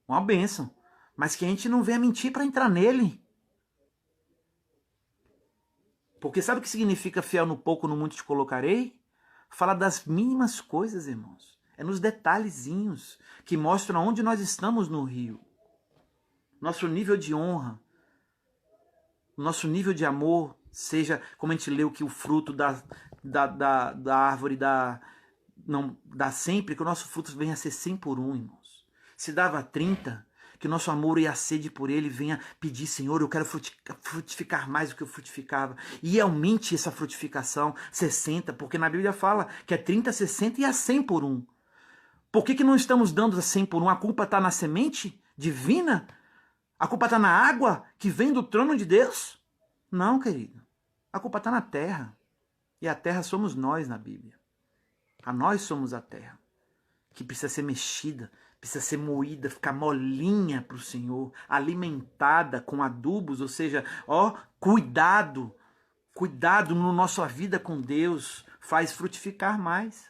Uma benção. Mas que a gente não venha mentir para entrar nele. Porque sabe o que significa fiel no pouco, no muito te colocarei? Fala das mínimas coisas, irmãos. É nos detalhezinhos que mostram onde nós estamos no rio. Nosso nível de honra, nosso nível de amor, seja, como a gente leu, que o fruto da árvore não dá sempre, que o nosso fruto venha a ser 100 por 1, irmãos. Se dava 30, que o nosso amor e a sede por ele venha pedir, Senhor, eu quero frutificar mais do que eu frutificava. E aumente essa frutificação, 60, porque na Bíblia fala que é 30, 60 e a 100 por 1. Por que não estamos dando a 100 por 1? A culpa está na semente divina? A culpa está na água que vem do trono de Deus? Não, querido. A culpa está na terra. E a terra somos nós na Bíblia. A nós somos a terra. Que precisa ser mexida, precisa ser moída, ficar molinha para o Senhor. Alimentada com adubos, ou seja, cuidado. Cuidado na nossa vida com Deus. Faz frutificar mais.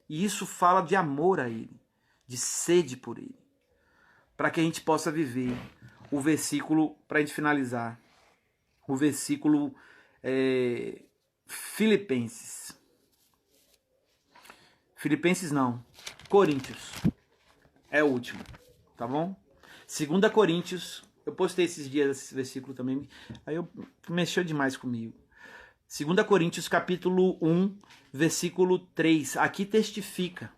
E isso fala de amor a Ele. De sede por Ele. Para que a gente possa viver o versículo, para a gente finalizar, o versículo Coríntios, é o último, tá bom? 2 Coríntios, eu postei esses dias esse versículo também, aí mexeu demais comigo. 2 Coríntios capítulo 1, versículo 3, aqui testifica,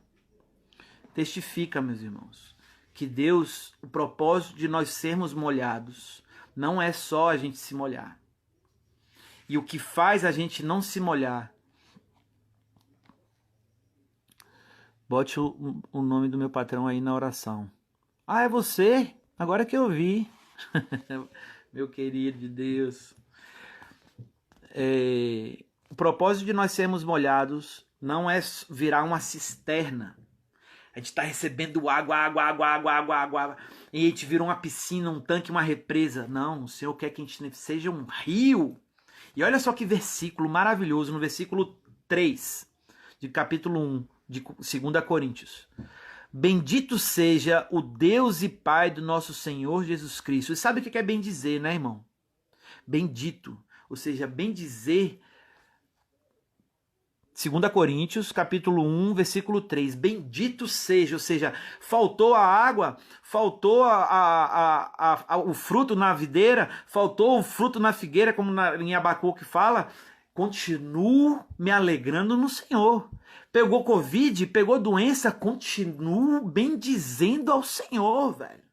meus irmãos, que Deus, o propósito de nós sermos molhados, não é só a gente se molhar. E o que faz a gente não se molhar, bote o nome do meu patrão aí na oração. Ah, é você? Agora que eu vi. Meu querido de Deus. O propósito de nós sermos molhados não é virar uma cisterna. A gente está recebendo água, e a gente vira uma piscina, um tanque, uma represa. Não, o Senhor quer que a gente seja um rio. E olha só que versículo maravilhoso, no versículo 3 de capítulo 1 de 2 Coríntios. Bendito seja o Deus e Pai do nosso Senhor Jesus Cristo. E sabe o que é bem dizer, né, irmão? Bendito, ou seja, bem dizer. 2 Coríntios, capítulo 1, versículo 3. Bendito seja, ou seja, faltou a água, faltou o fruto na videira, faltou o fruto na figueira, como em Abacuque fala. Continuo me alegrando no Senhor. Pegou Covid, pegou doença, continuo bendizendo ao Senhor, velho.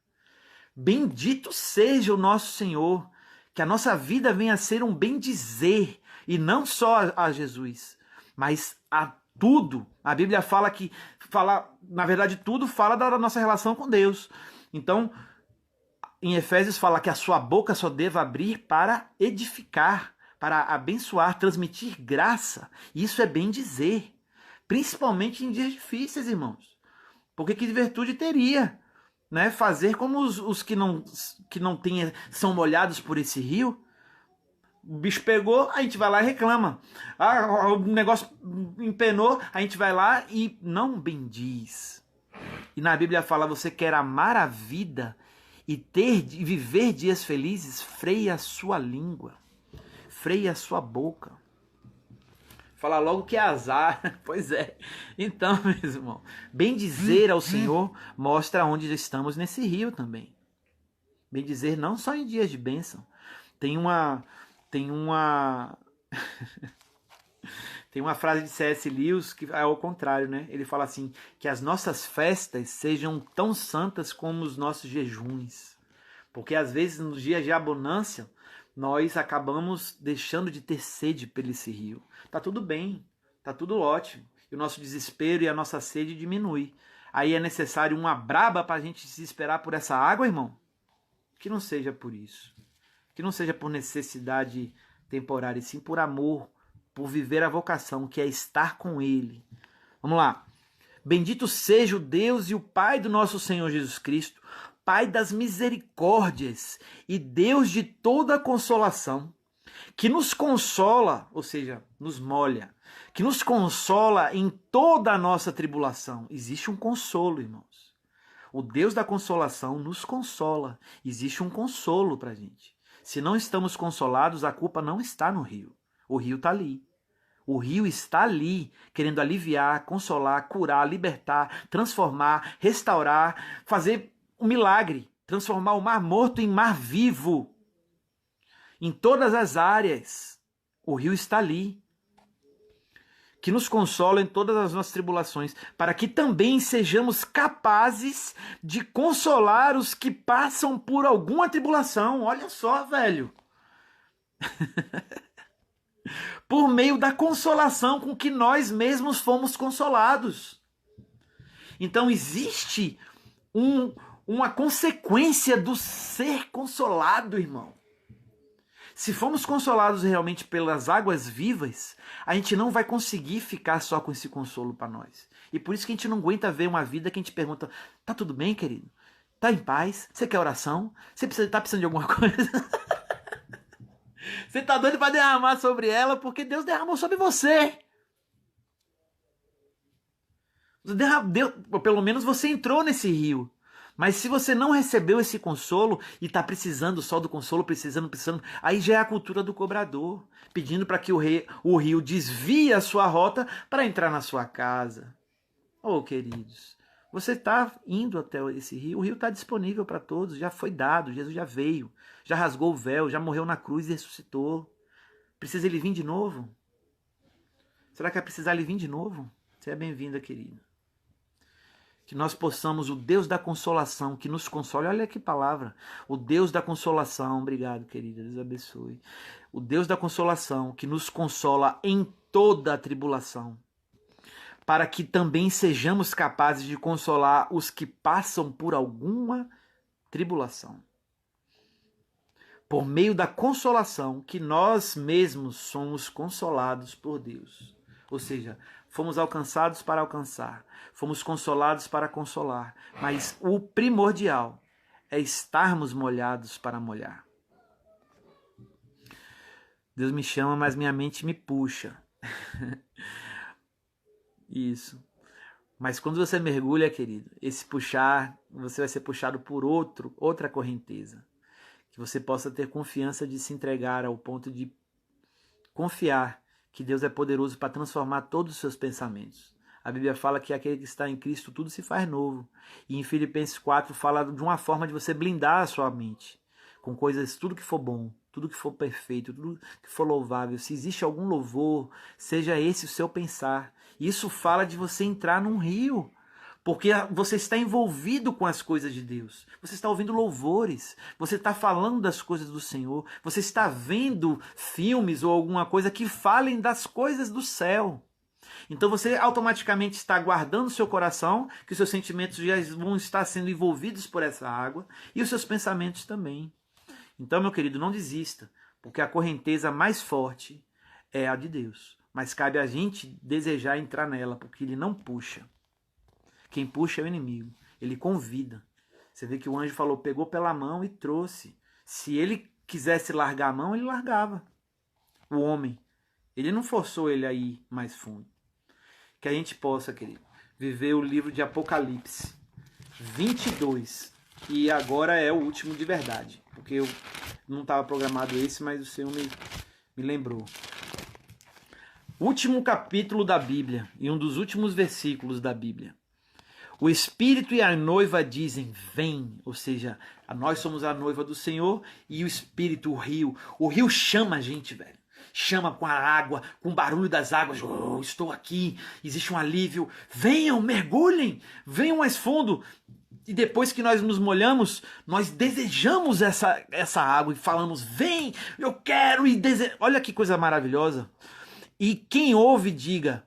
Bendito seja o nosso Senhor. Que a nossa vida venha a ser um bendizer, e não só a Jesus, mas a tudo. A Bíblia na verdade, tudo fala da nossa relação com Deus. Então, em Efésios fala que a sua boca só deva abrir para edificar, para abençoar, transmitir graça. Isso é bem dizer, principalmente em dias difíceis, irmãos. Porque que virtude teria, né? Fazer como os que não são molhados por esse rio. O bicho pegou, a gente vai lá e reclama. O negócio empenou, a gente vai lá e não bendiz. E na Bíblia fala, você quer amar a vida e viver dias felizes, freia a sua língua, freia a sua boca. Fala logo que é azar. Pois é. Então, meu irmão, bendizer ao Senhor mostra onde estamos nesse rio também. Bendizer não só em dias de bênção. Tem uma frase de C.S. Lewis que é ao contrário, né? Ele fala assim, que as nossas festas sejam tão santas como os nossos jejuns. Porque às vezes nos dias de abundância, nós acabamos deixando de ter sede pelo esse rio. Tá tudo bem, tá tudo ótimo. E o nosso desespero e a nossa sede diminui. Aí é necessário uma braba para a gente se esperar por essa água, irmão? Que não seja por isso. Que não seja por necessidade temporária, e sim por amor, por viver a vocação, que é estar com Ele. Vamos lá. Bendito seja o Deus e o Pai do nosso Senhor Jesus Cristo, Pai das misericórdias e Deus de toda consolação, que nos consola, ou seja, nos molha, que nos consola em toda a nossa tribulação. Existe um consolo, irmãos. O Deus da consolação nos consola. Existe um consolo para a gente. Se não estamos consolados, a culpa não está no rio. O rio está ali. O rio está ali, querendo aliviar, consolar, curar, libertar, transformar, restaurar, fazer um milagre, transformar o mar morto em mar vivo. Em todas as áreas, o rio está ali, que nos consola em todas as nossas tribulações, para que também sejamos capazes de consolar os que passam por alguma tribulação. Olha só, velho. Por meio da consolação com que nós mesmos fomos consolados. Então existe uma consequência do ser consolado, irmão. Se formos consolados realmente pelas águas vivas, a gente não vai conseguir ficar só com esse consolo para nós. E por isso que a gente não aguenta ver uma vida que a gente pergunta, tá tudo bem, querido? Tá em paz? Você quer oração? Você tá precisando de alguma coisa? Você tá doido para derramar sobre ela porque Deus derramou sobre você. Pelo menos você entrou nesse rio. Mas se você não recebeu esse consolo e está precisando só do consolo, precisando, aí já é a cultura do cobrador, pedindo para que o rio desvie a sua rota para entrar na sua casa. Oh, queridos, você está indo até esse rio, o rio está disponível para todos, já foi dado, Jesus já veio, já rasgou o véu, já morreu na cruz e ressuscitou. Precisa ele vir de novo? Será que vai precisar ele vir de novo? Seja bem-vinda, querida. Que nós possamos, o Deus da consolação, que nos console, olha que palavra, o Deus da consolação, obrigado, querida, Deus abençoe. O Deus da consolação, que nos consola em toda a tribulação, para que também sejamos capazes de consolar os que passam por alguma tribulação. por meio da consolação que nós mesmos somos consolados por Deus. Ou seja, fomos alcançados para alcançar, fomos consolados para consolar, mas o primordial é estarmos molhados para molhar. Deus me chama, mas minha mente me puxa. Isso. Mas quando você mergulha, querido, esse puxar, você vai ser puxado por outra correnteza. Que você possa ter confiança de se entregar ao ponto de confiar que Deus é poderoso para transformar todos os seus pensamentos. A Bíblia fala que aquele que está em Cristo tudo se faz novo. E em Filipenses 4 fala de uma forma de você blindar a sua mente com coisas, tudo que for bom, tudo que for perfeito, tudo que for louvável. Se existe algum louvor, seja esse o seu pensar. Isso fala de você entrar num rio, porque você está envolvido com as coisas de Deus. Você está ouvindo louvores, você está falando das coisas do Senhor, você está vendo filmes ou alguma coisa que falem das coisas do céu. Então você automaticamente está guardando o seu coração, que os seus sentimentos já vão estar sendo envolvidos por essa água, e os seus pensamentos também. Então, meu querido, não desista, porque a correnteza mais forte é a de Deus. Mas cabe a gente desejar entrar nela, porque ele não puxa. Quem puxa é o inimigo, ele convida. Você vê que o anjo falou, pegou pela mão e trouxe. Se ele quisesse largar a mão, ele largava. O homem, ele não forçou ele a ir mais fundo. Que a gente possa, querido, viver o livro de Apocalipse 22. E agora é o último de verdade. Porque eu não estava programado esse, mas o Senhor me lembrou. Último capítulo da Bíblia e um dos últimos versículos da Bíblia. O Espírito e a noiva dizem, vem. Ou seja, nós somos a noiva do Senhor e o Espírito, o rio. O rio chama a gente, velho. Chama com a água, com o barulho das águas. Oh, estou aqui, existe um alívio. Venham, mergulhem, venham mais fundo. E depois que nós nos molhamos, nós desejamos essa água e falamos, vem, eu quero e desejo. Olha que coisa maravilhosa. E quem ouve, diga,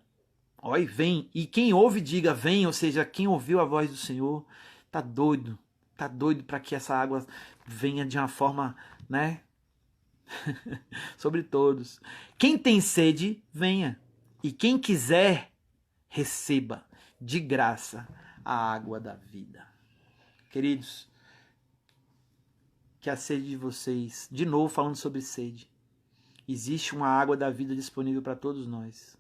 oi, vem. E quem ouve, diga, vem. Ou seja, quem ouviu a voz do Senhor, tá doido para que essa água venha de uma forma, né? Sobre todos. Quem tem sede, venha. E quem quiser, receba de graça a água da vida. Queridos, que a sede de vocês, de novo falando sobre sede, existe uma água da vida disponível para todos nós.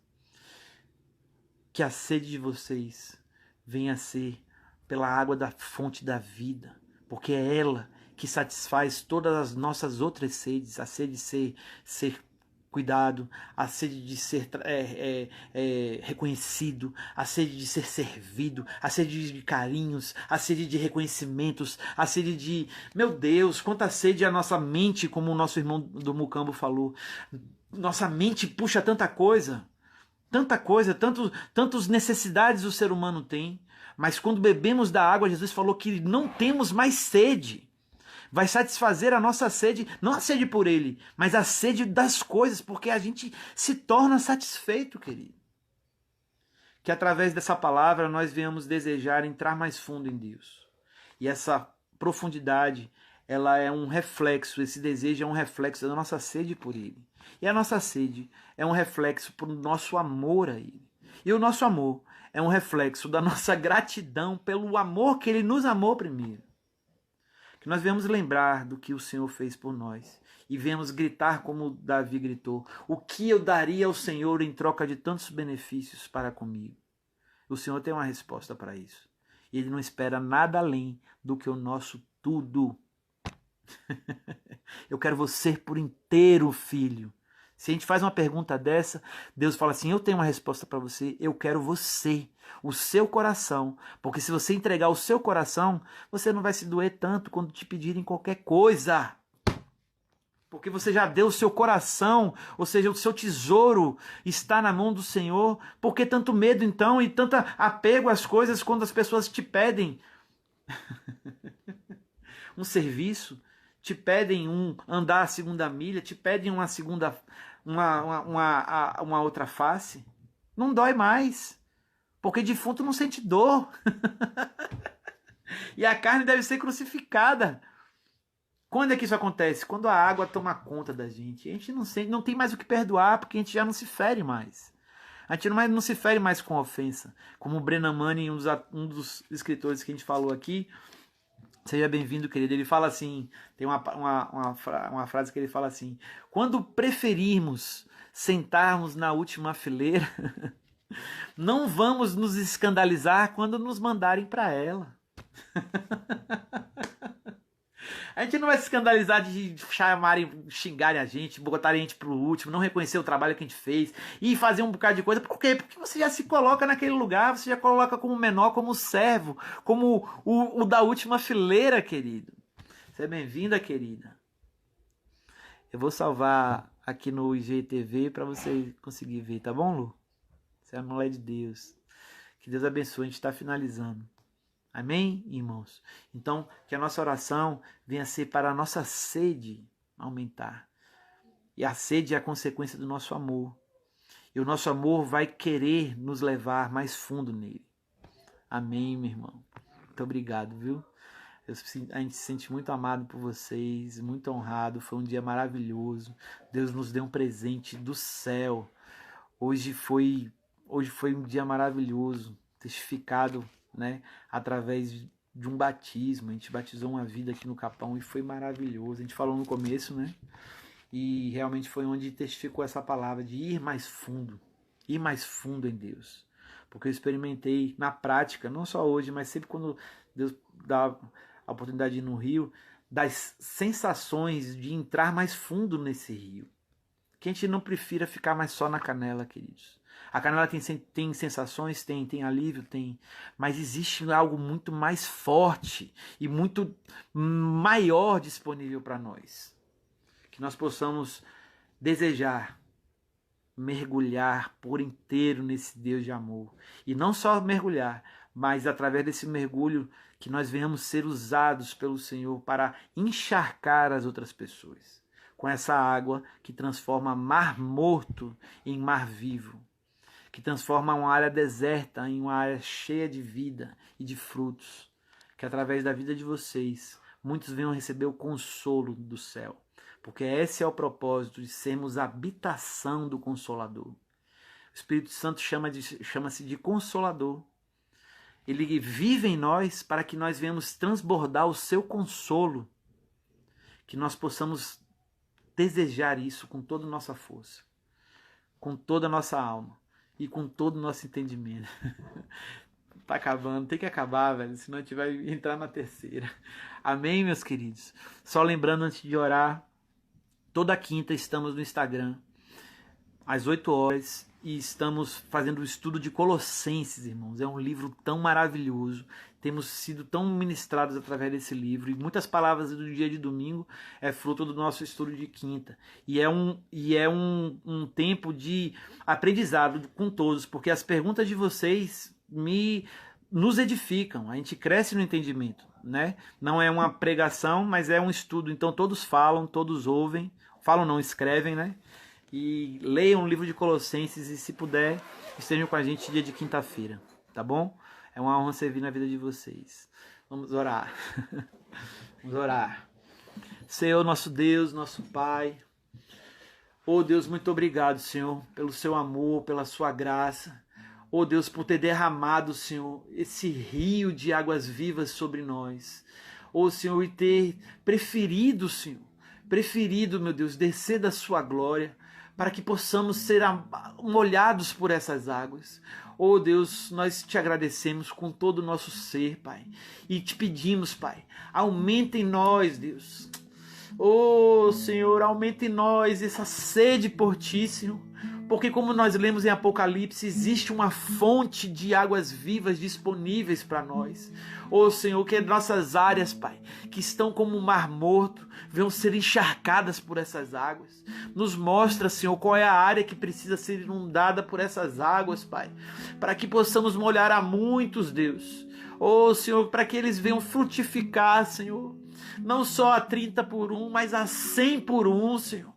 Que a sede de vocês venha a ser pela água da fonte da vida, porque é ela que satisfaz todas as nossas outras sedes, a sede de ser cuidado, a sede de ser reconhecido, a sede de ser servido, a sede de carinhos, a sede de reconhecimentos, a sede de... Meu Deus, quanta sede a nossa mente, como o nosso irmão do Mucambo falou. Nossa mente puxa tanta coisa, tantas necessidades o ser humano tem, mas quando bebemos da água, Jesus falou que não temos mais sede. Vai satisfazer a nossa sede, não a sede por ele, mas a sede das coisas, porque a gente se torna satisfeito, querido. Que através dessa palavra nós venhamos desejar entrar mais fundo em Deus. E essa profundidade, ela é um reflexo, esse desejo é um reflexo da nossa sede por ele. E a nossa sede é um reflexo do nosso amor a ele. E o nosso amor é um reflexo da nossa gratidão pelo amor que ele nos amou primeiro. Que nós venhamos lembrar do que o Senhor fez por nós e venhamos gritar como Davi gritou, o que eu daria ao Senhor em troca de tantos benefícios para comigo? O Senhor tem uma resposta para isso. E Ele não espera nada além do que o nosso tudo. Eu quero você por inteiro, filho. Se a gente faz uma pergunta dessa, Deus fala assim, eu tenho uma resposta para você, eu quero você, o seu coração. Porque se você entregar o seu coração, você não vai se doer tanto quando te pedirem qualquer coisa. Porque você já deu o seu coração, ou seja, o seu tesouro está na mão do Senhor. Por que tanto medo então e tanto apego às coisas quando as pessoas te pedem um serviço, te pedem andar a segunda milha, te pedem uma outra face? Não dói mais, porque defunto não sente dor. E a carne deve ser crucificada. Quando é que isso acontece? Quando a água toma conta da gente. A gente não tem mais o que perdoar, porque a gente já não se fere mais. A gente não se fere mais com ofensa. Como o Brennan Manning, um dos escritores que a gente falou aqui, seja bem-vindo, querido. Ele fala assim, tem uma frase que ele fala assim: quando preferirmos sentarmos na última fileira, não vamos nos escandalizar quando nos mandarem para ela. A gente não vai se escandalizar de chamarem, xingarem a gente, botarem a gente pro último, não reconhecer o trabalho que a gente fez e fazer um bocado de coisa. Por quê? Porque você já se coloca naquele lugar, você já coloca como menor, como servo, como o da última fileira, querido. Você é bem-vinda, querida. Eu vou salvar aqui no IGTV para você conseguir ver, tá bom, Lu? Você é a mulher de Deus. Que Deus abençoe, a gente está finalizando. Amém, irmãos? Então, que a nossa oração venha ser para a nossa sede aumentar. E a sede é a consequência do nosso amor. E o nosso amor vai querer nos levar mais fundo nele. Amém, meu irmão? Muito obrigado, viu? A gente se sente muito amado por vocês, muito honrado. Foi um dia maravilhoso. Deus nos deu um presente do céu. Hoje foi um dia maravilhoso, testificado, né, através de um batismo. A gente batizou uma vida aqui no Capão e foi maravilhoso. A gente falou no começo, né? E realmente foi onde testificou essa palavra de ir mais fundo em Deus. Porque eu experimentei na prática, não só hoje, mas sempre quando Deus dá a oportunidade de ir no rio, das sensações de entrar mais fundo nesse rio. Que a gente não prefira ficar mais só na canela, queridos. A canela tem sensações, tem alívio, tem. Mas existe algo muito mais forte e muito maior disponível para nós. Que nós possamos desejar mergulhar por inteiro nesse Deus de amor. E não só mergulhar, mas através desse mergulho que nós venhamos ser usados pelo Senhor para encharcar as outras pessoas. Com essa água que transforma mar morto em mar vivo. Que transforma uma área deserta em uma área cheia de vida e de frutos. Que através da vida de vocês, muitos venham receber o consolo do céu. Porque esse é o propósito de sermos a habitação do Consolador. O Espírito Santo chama-se de Consolador. Ele vive em nós para que nós venhamos transbordar o seu consolo. Que nós possamos desejar isso com toda a nossa força. Com toda a nossa alma. E com todo o nosso entendimento. Tá acabando, tem que acabar, velho. Senão a gente vai entrar na terceira. Amém, meus queridos? Só lembrando antes de orar, toda quinta estamos no Instagram, às 8 horas, e estamos fazendo o estudo de Colossenses, irmãos. É um livro tão maravilhoso. Temos sido tão ministrados através desse livro. E muitas palavras do dia de domingo é fruto do nosso estudo de quinta. E é um tempo de aprendizado com todos, porque as perguntas de vocês nos edificam. A gente cresce no entendimento, né? Não é uma pregação, mas é um estudo. Então todos falam, todos ouvem. Falam não, escrevem, né? E leiam o livro de Colossenses e, se puder, estejam com a gente dia de quinta-feira, tá bom? É uma honra servir na vida de vocês. Vamos orar. Vamos orar. Senhor, nosso Deus, nosso Pai. Oh Deus, muito obrigado, Senhor, pelo seu amor, pela sua graça. Oh Deus, por ter derramado, Senhor, esse rio de águas vivas sobre nós. Oh Senhor, e ter preferido, Senhor, meu Deus, descer da sua glória, para que possamos ser molhados por essas águas. Oh Deus, nós te agradecemos com todo o nosso ser, Pai. E te pedimos, Pai, aumenta em nós, Deus. Oh Senhor, aumenta em nós essa sede por ti, Senhor. Porque como nós lemos em Apocalipse, existe uma fonte de águas vivas disponíveis para nós. Oh Senhor, que nossas áreas, Pai, que estão como um mar morto, venham ser encharcadas por essas águas. Nos mostra, Senhor, qual é a área que precisa ser inundada por essas águas, Pai. Para que possamos molhar a muitos, Deus. Oh Senhor, para que eles venham frutificar, Senhor. não só a 30 por 1, mas a 100 por 1, Senhor.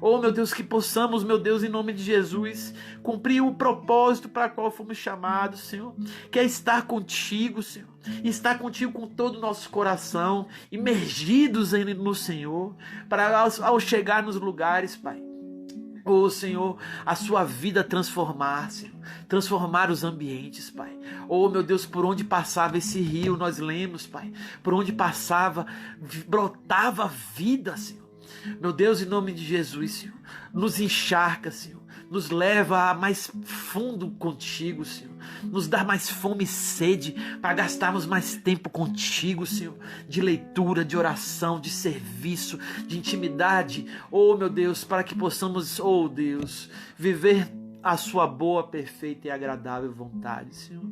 Oh, meu Deus, que possamos, meu Deus, em nome de Jesus, cumprir o propósito para o qual fomos chamados, Senhor, que é estar contigo, Senhor, estar contigo com todo o nosso coração, imergidos no Senhor, para ao chegar nos lugares, Pai, oh, Senhor, a sua vida transformar, Senhor. Transformar os ambientes, Pai. Oh, meu Deus, por onde passava esse rio, nós lemos, Pai. Por onde passava, brotava vida, Senhor. Meu Deus, em nome de Jesus, Senhor. Nos encharca, Senhor. Nos leva a mais fundo contigo, Senhor. Nos dá mais fome e sede para gastarmos mais tempo contigo, Senhor. De leitura, de oração, de serviço, de intimidade. Oh, meu Deus, para que possamos, oh Deus, viver a sua boa, perfeita e agradável vontade, Senhor.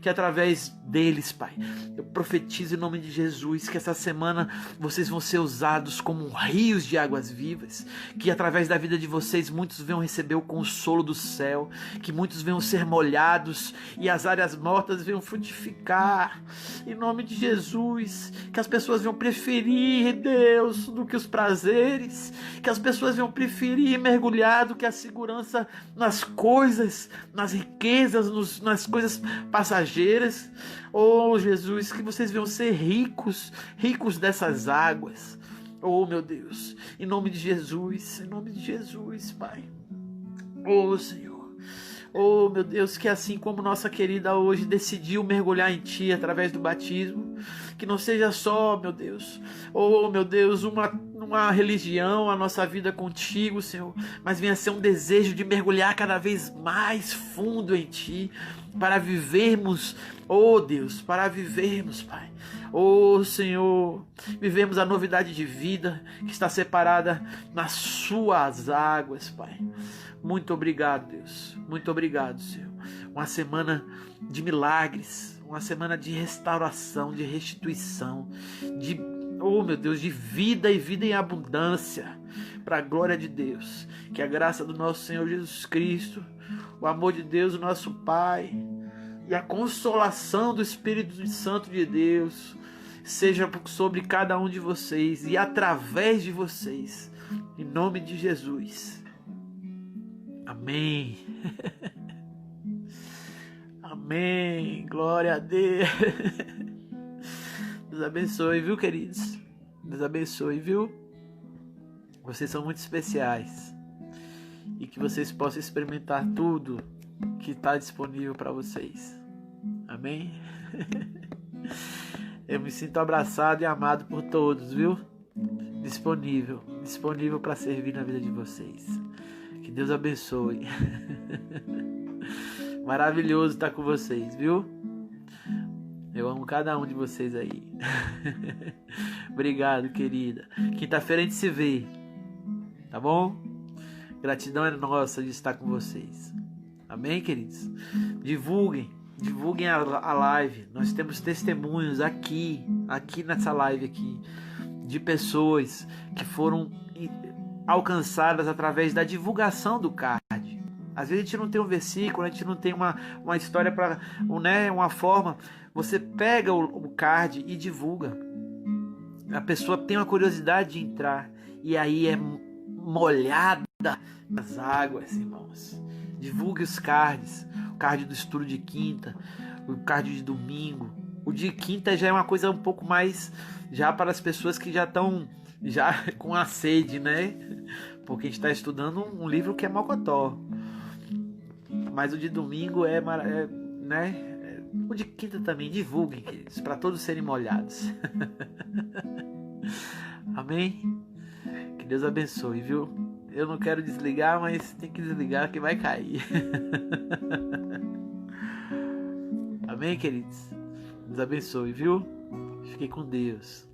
Que através deles, Pai, eu profetizo em nome de Jesus que essa semana vocês vão ser usados como rios de águas vivas, que através da vida de vocês muitos venham receber o consolo do céu, que muitos venham ser molhados e as áreas mortas venham frutificar, em nome de Jesus. Que as pessoas venham preferir, Deus, do que os prazeres, que as pessoas venham preferir mergulhar do que a segurança nas coisas, nas riquezas, nas coisas passageiras. Oh, Jesus, que vocês venham ser ricos dessas águas. Oh, meu Deus, em nome de Jesus, Pai. Oh, Senhor. Oh, meu Deus, que assim como nossa querida hoje decidiu mergulhar em Ti através do batismo, que não seja só, meu Deus, oh, meu Deus, uma religião, a nossa vida contigo, Senhor, mas venha ser um desejo de mergulhar cada vez mais fundo em Ti, para vivermos, oh Deus, para vivermos, Pai, oh Senhor, vivemos a novidade de vida que está separada nas Suas águas, Pai. Muito obrigado, Deus, muito obrigado, Senhor. Uma semana de milagres, uma semana de restauração, de restituição, oh meu Deus, de vida e vida em abundância, para a glória de Deus. Que a graça do nosso Senhor Jesus Cristo, o amor de Deus, o nosso Pai, e a consolação do Espírito Santo de Deus seja sobre cada um de vocês e através de vocês, em nome de Jesus. Amém. Amém. Glória a Deus. Deus abençoe, viu, queridos? Deus abençoe, viu? Vocês são muito especiais. E que vocês possam experimentar tudo que está disponível para vocês. Amém? Eu me sinto abraçado e amado por todos, viu? Disponível para servir na vida de vocês. Que Deus abençoe. Maravilhoso estar com vocês, viu? Eu amo cada um de vocês aí. Obrigado, querida. Quinta-feira a gente se vê, tá bom? Gratidão é nossa de estar com vocês. Amém, queridos? Divulguem a live. Nós temos testemunhos aqui nessa live aqui, de pessoas que foram alcançadas através da divulgação do card. Às vezes a gente não tem um versículo, a gente não tem uma história para, né, uma forma. Você pega o card e divulga. A pessoa tem uma curiosidade de entrar e aí é molhada nas águas, irmãos. Divulgue os cards. O card do estudo de quinta, o card de domingo. O de quinta já é uma coisa um pouco mais já para as pessoas que já estão com a sede, né? Porque a gente está estudando um livro que é mocotó. Mas o de domingo né? O de quinta também, divulguem, queridos, para todos serem molhados. Amém? Que Deus abençoe, viu? Eu não quero desligar, mas tem que desligar que vai cair. Amém, queridos? Deus abençoe, viu? Fiquem com Deus.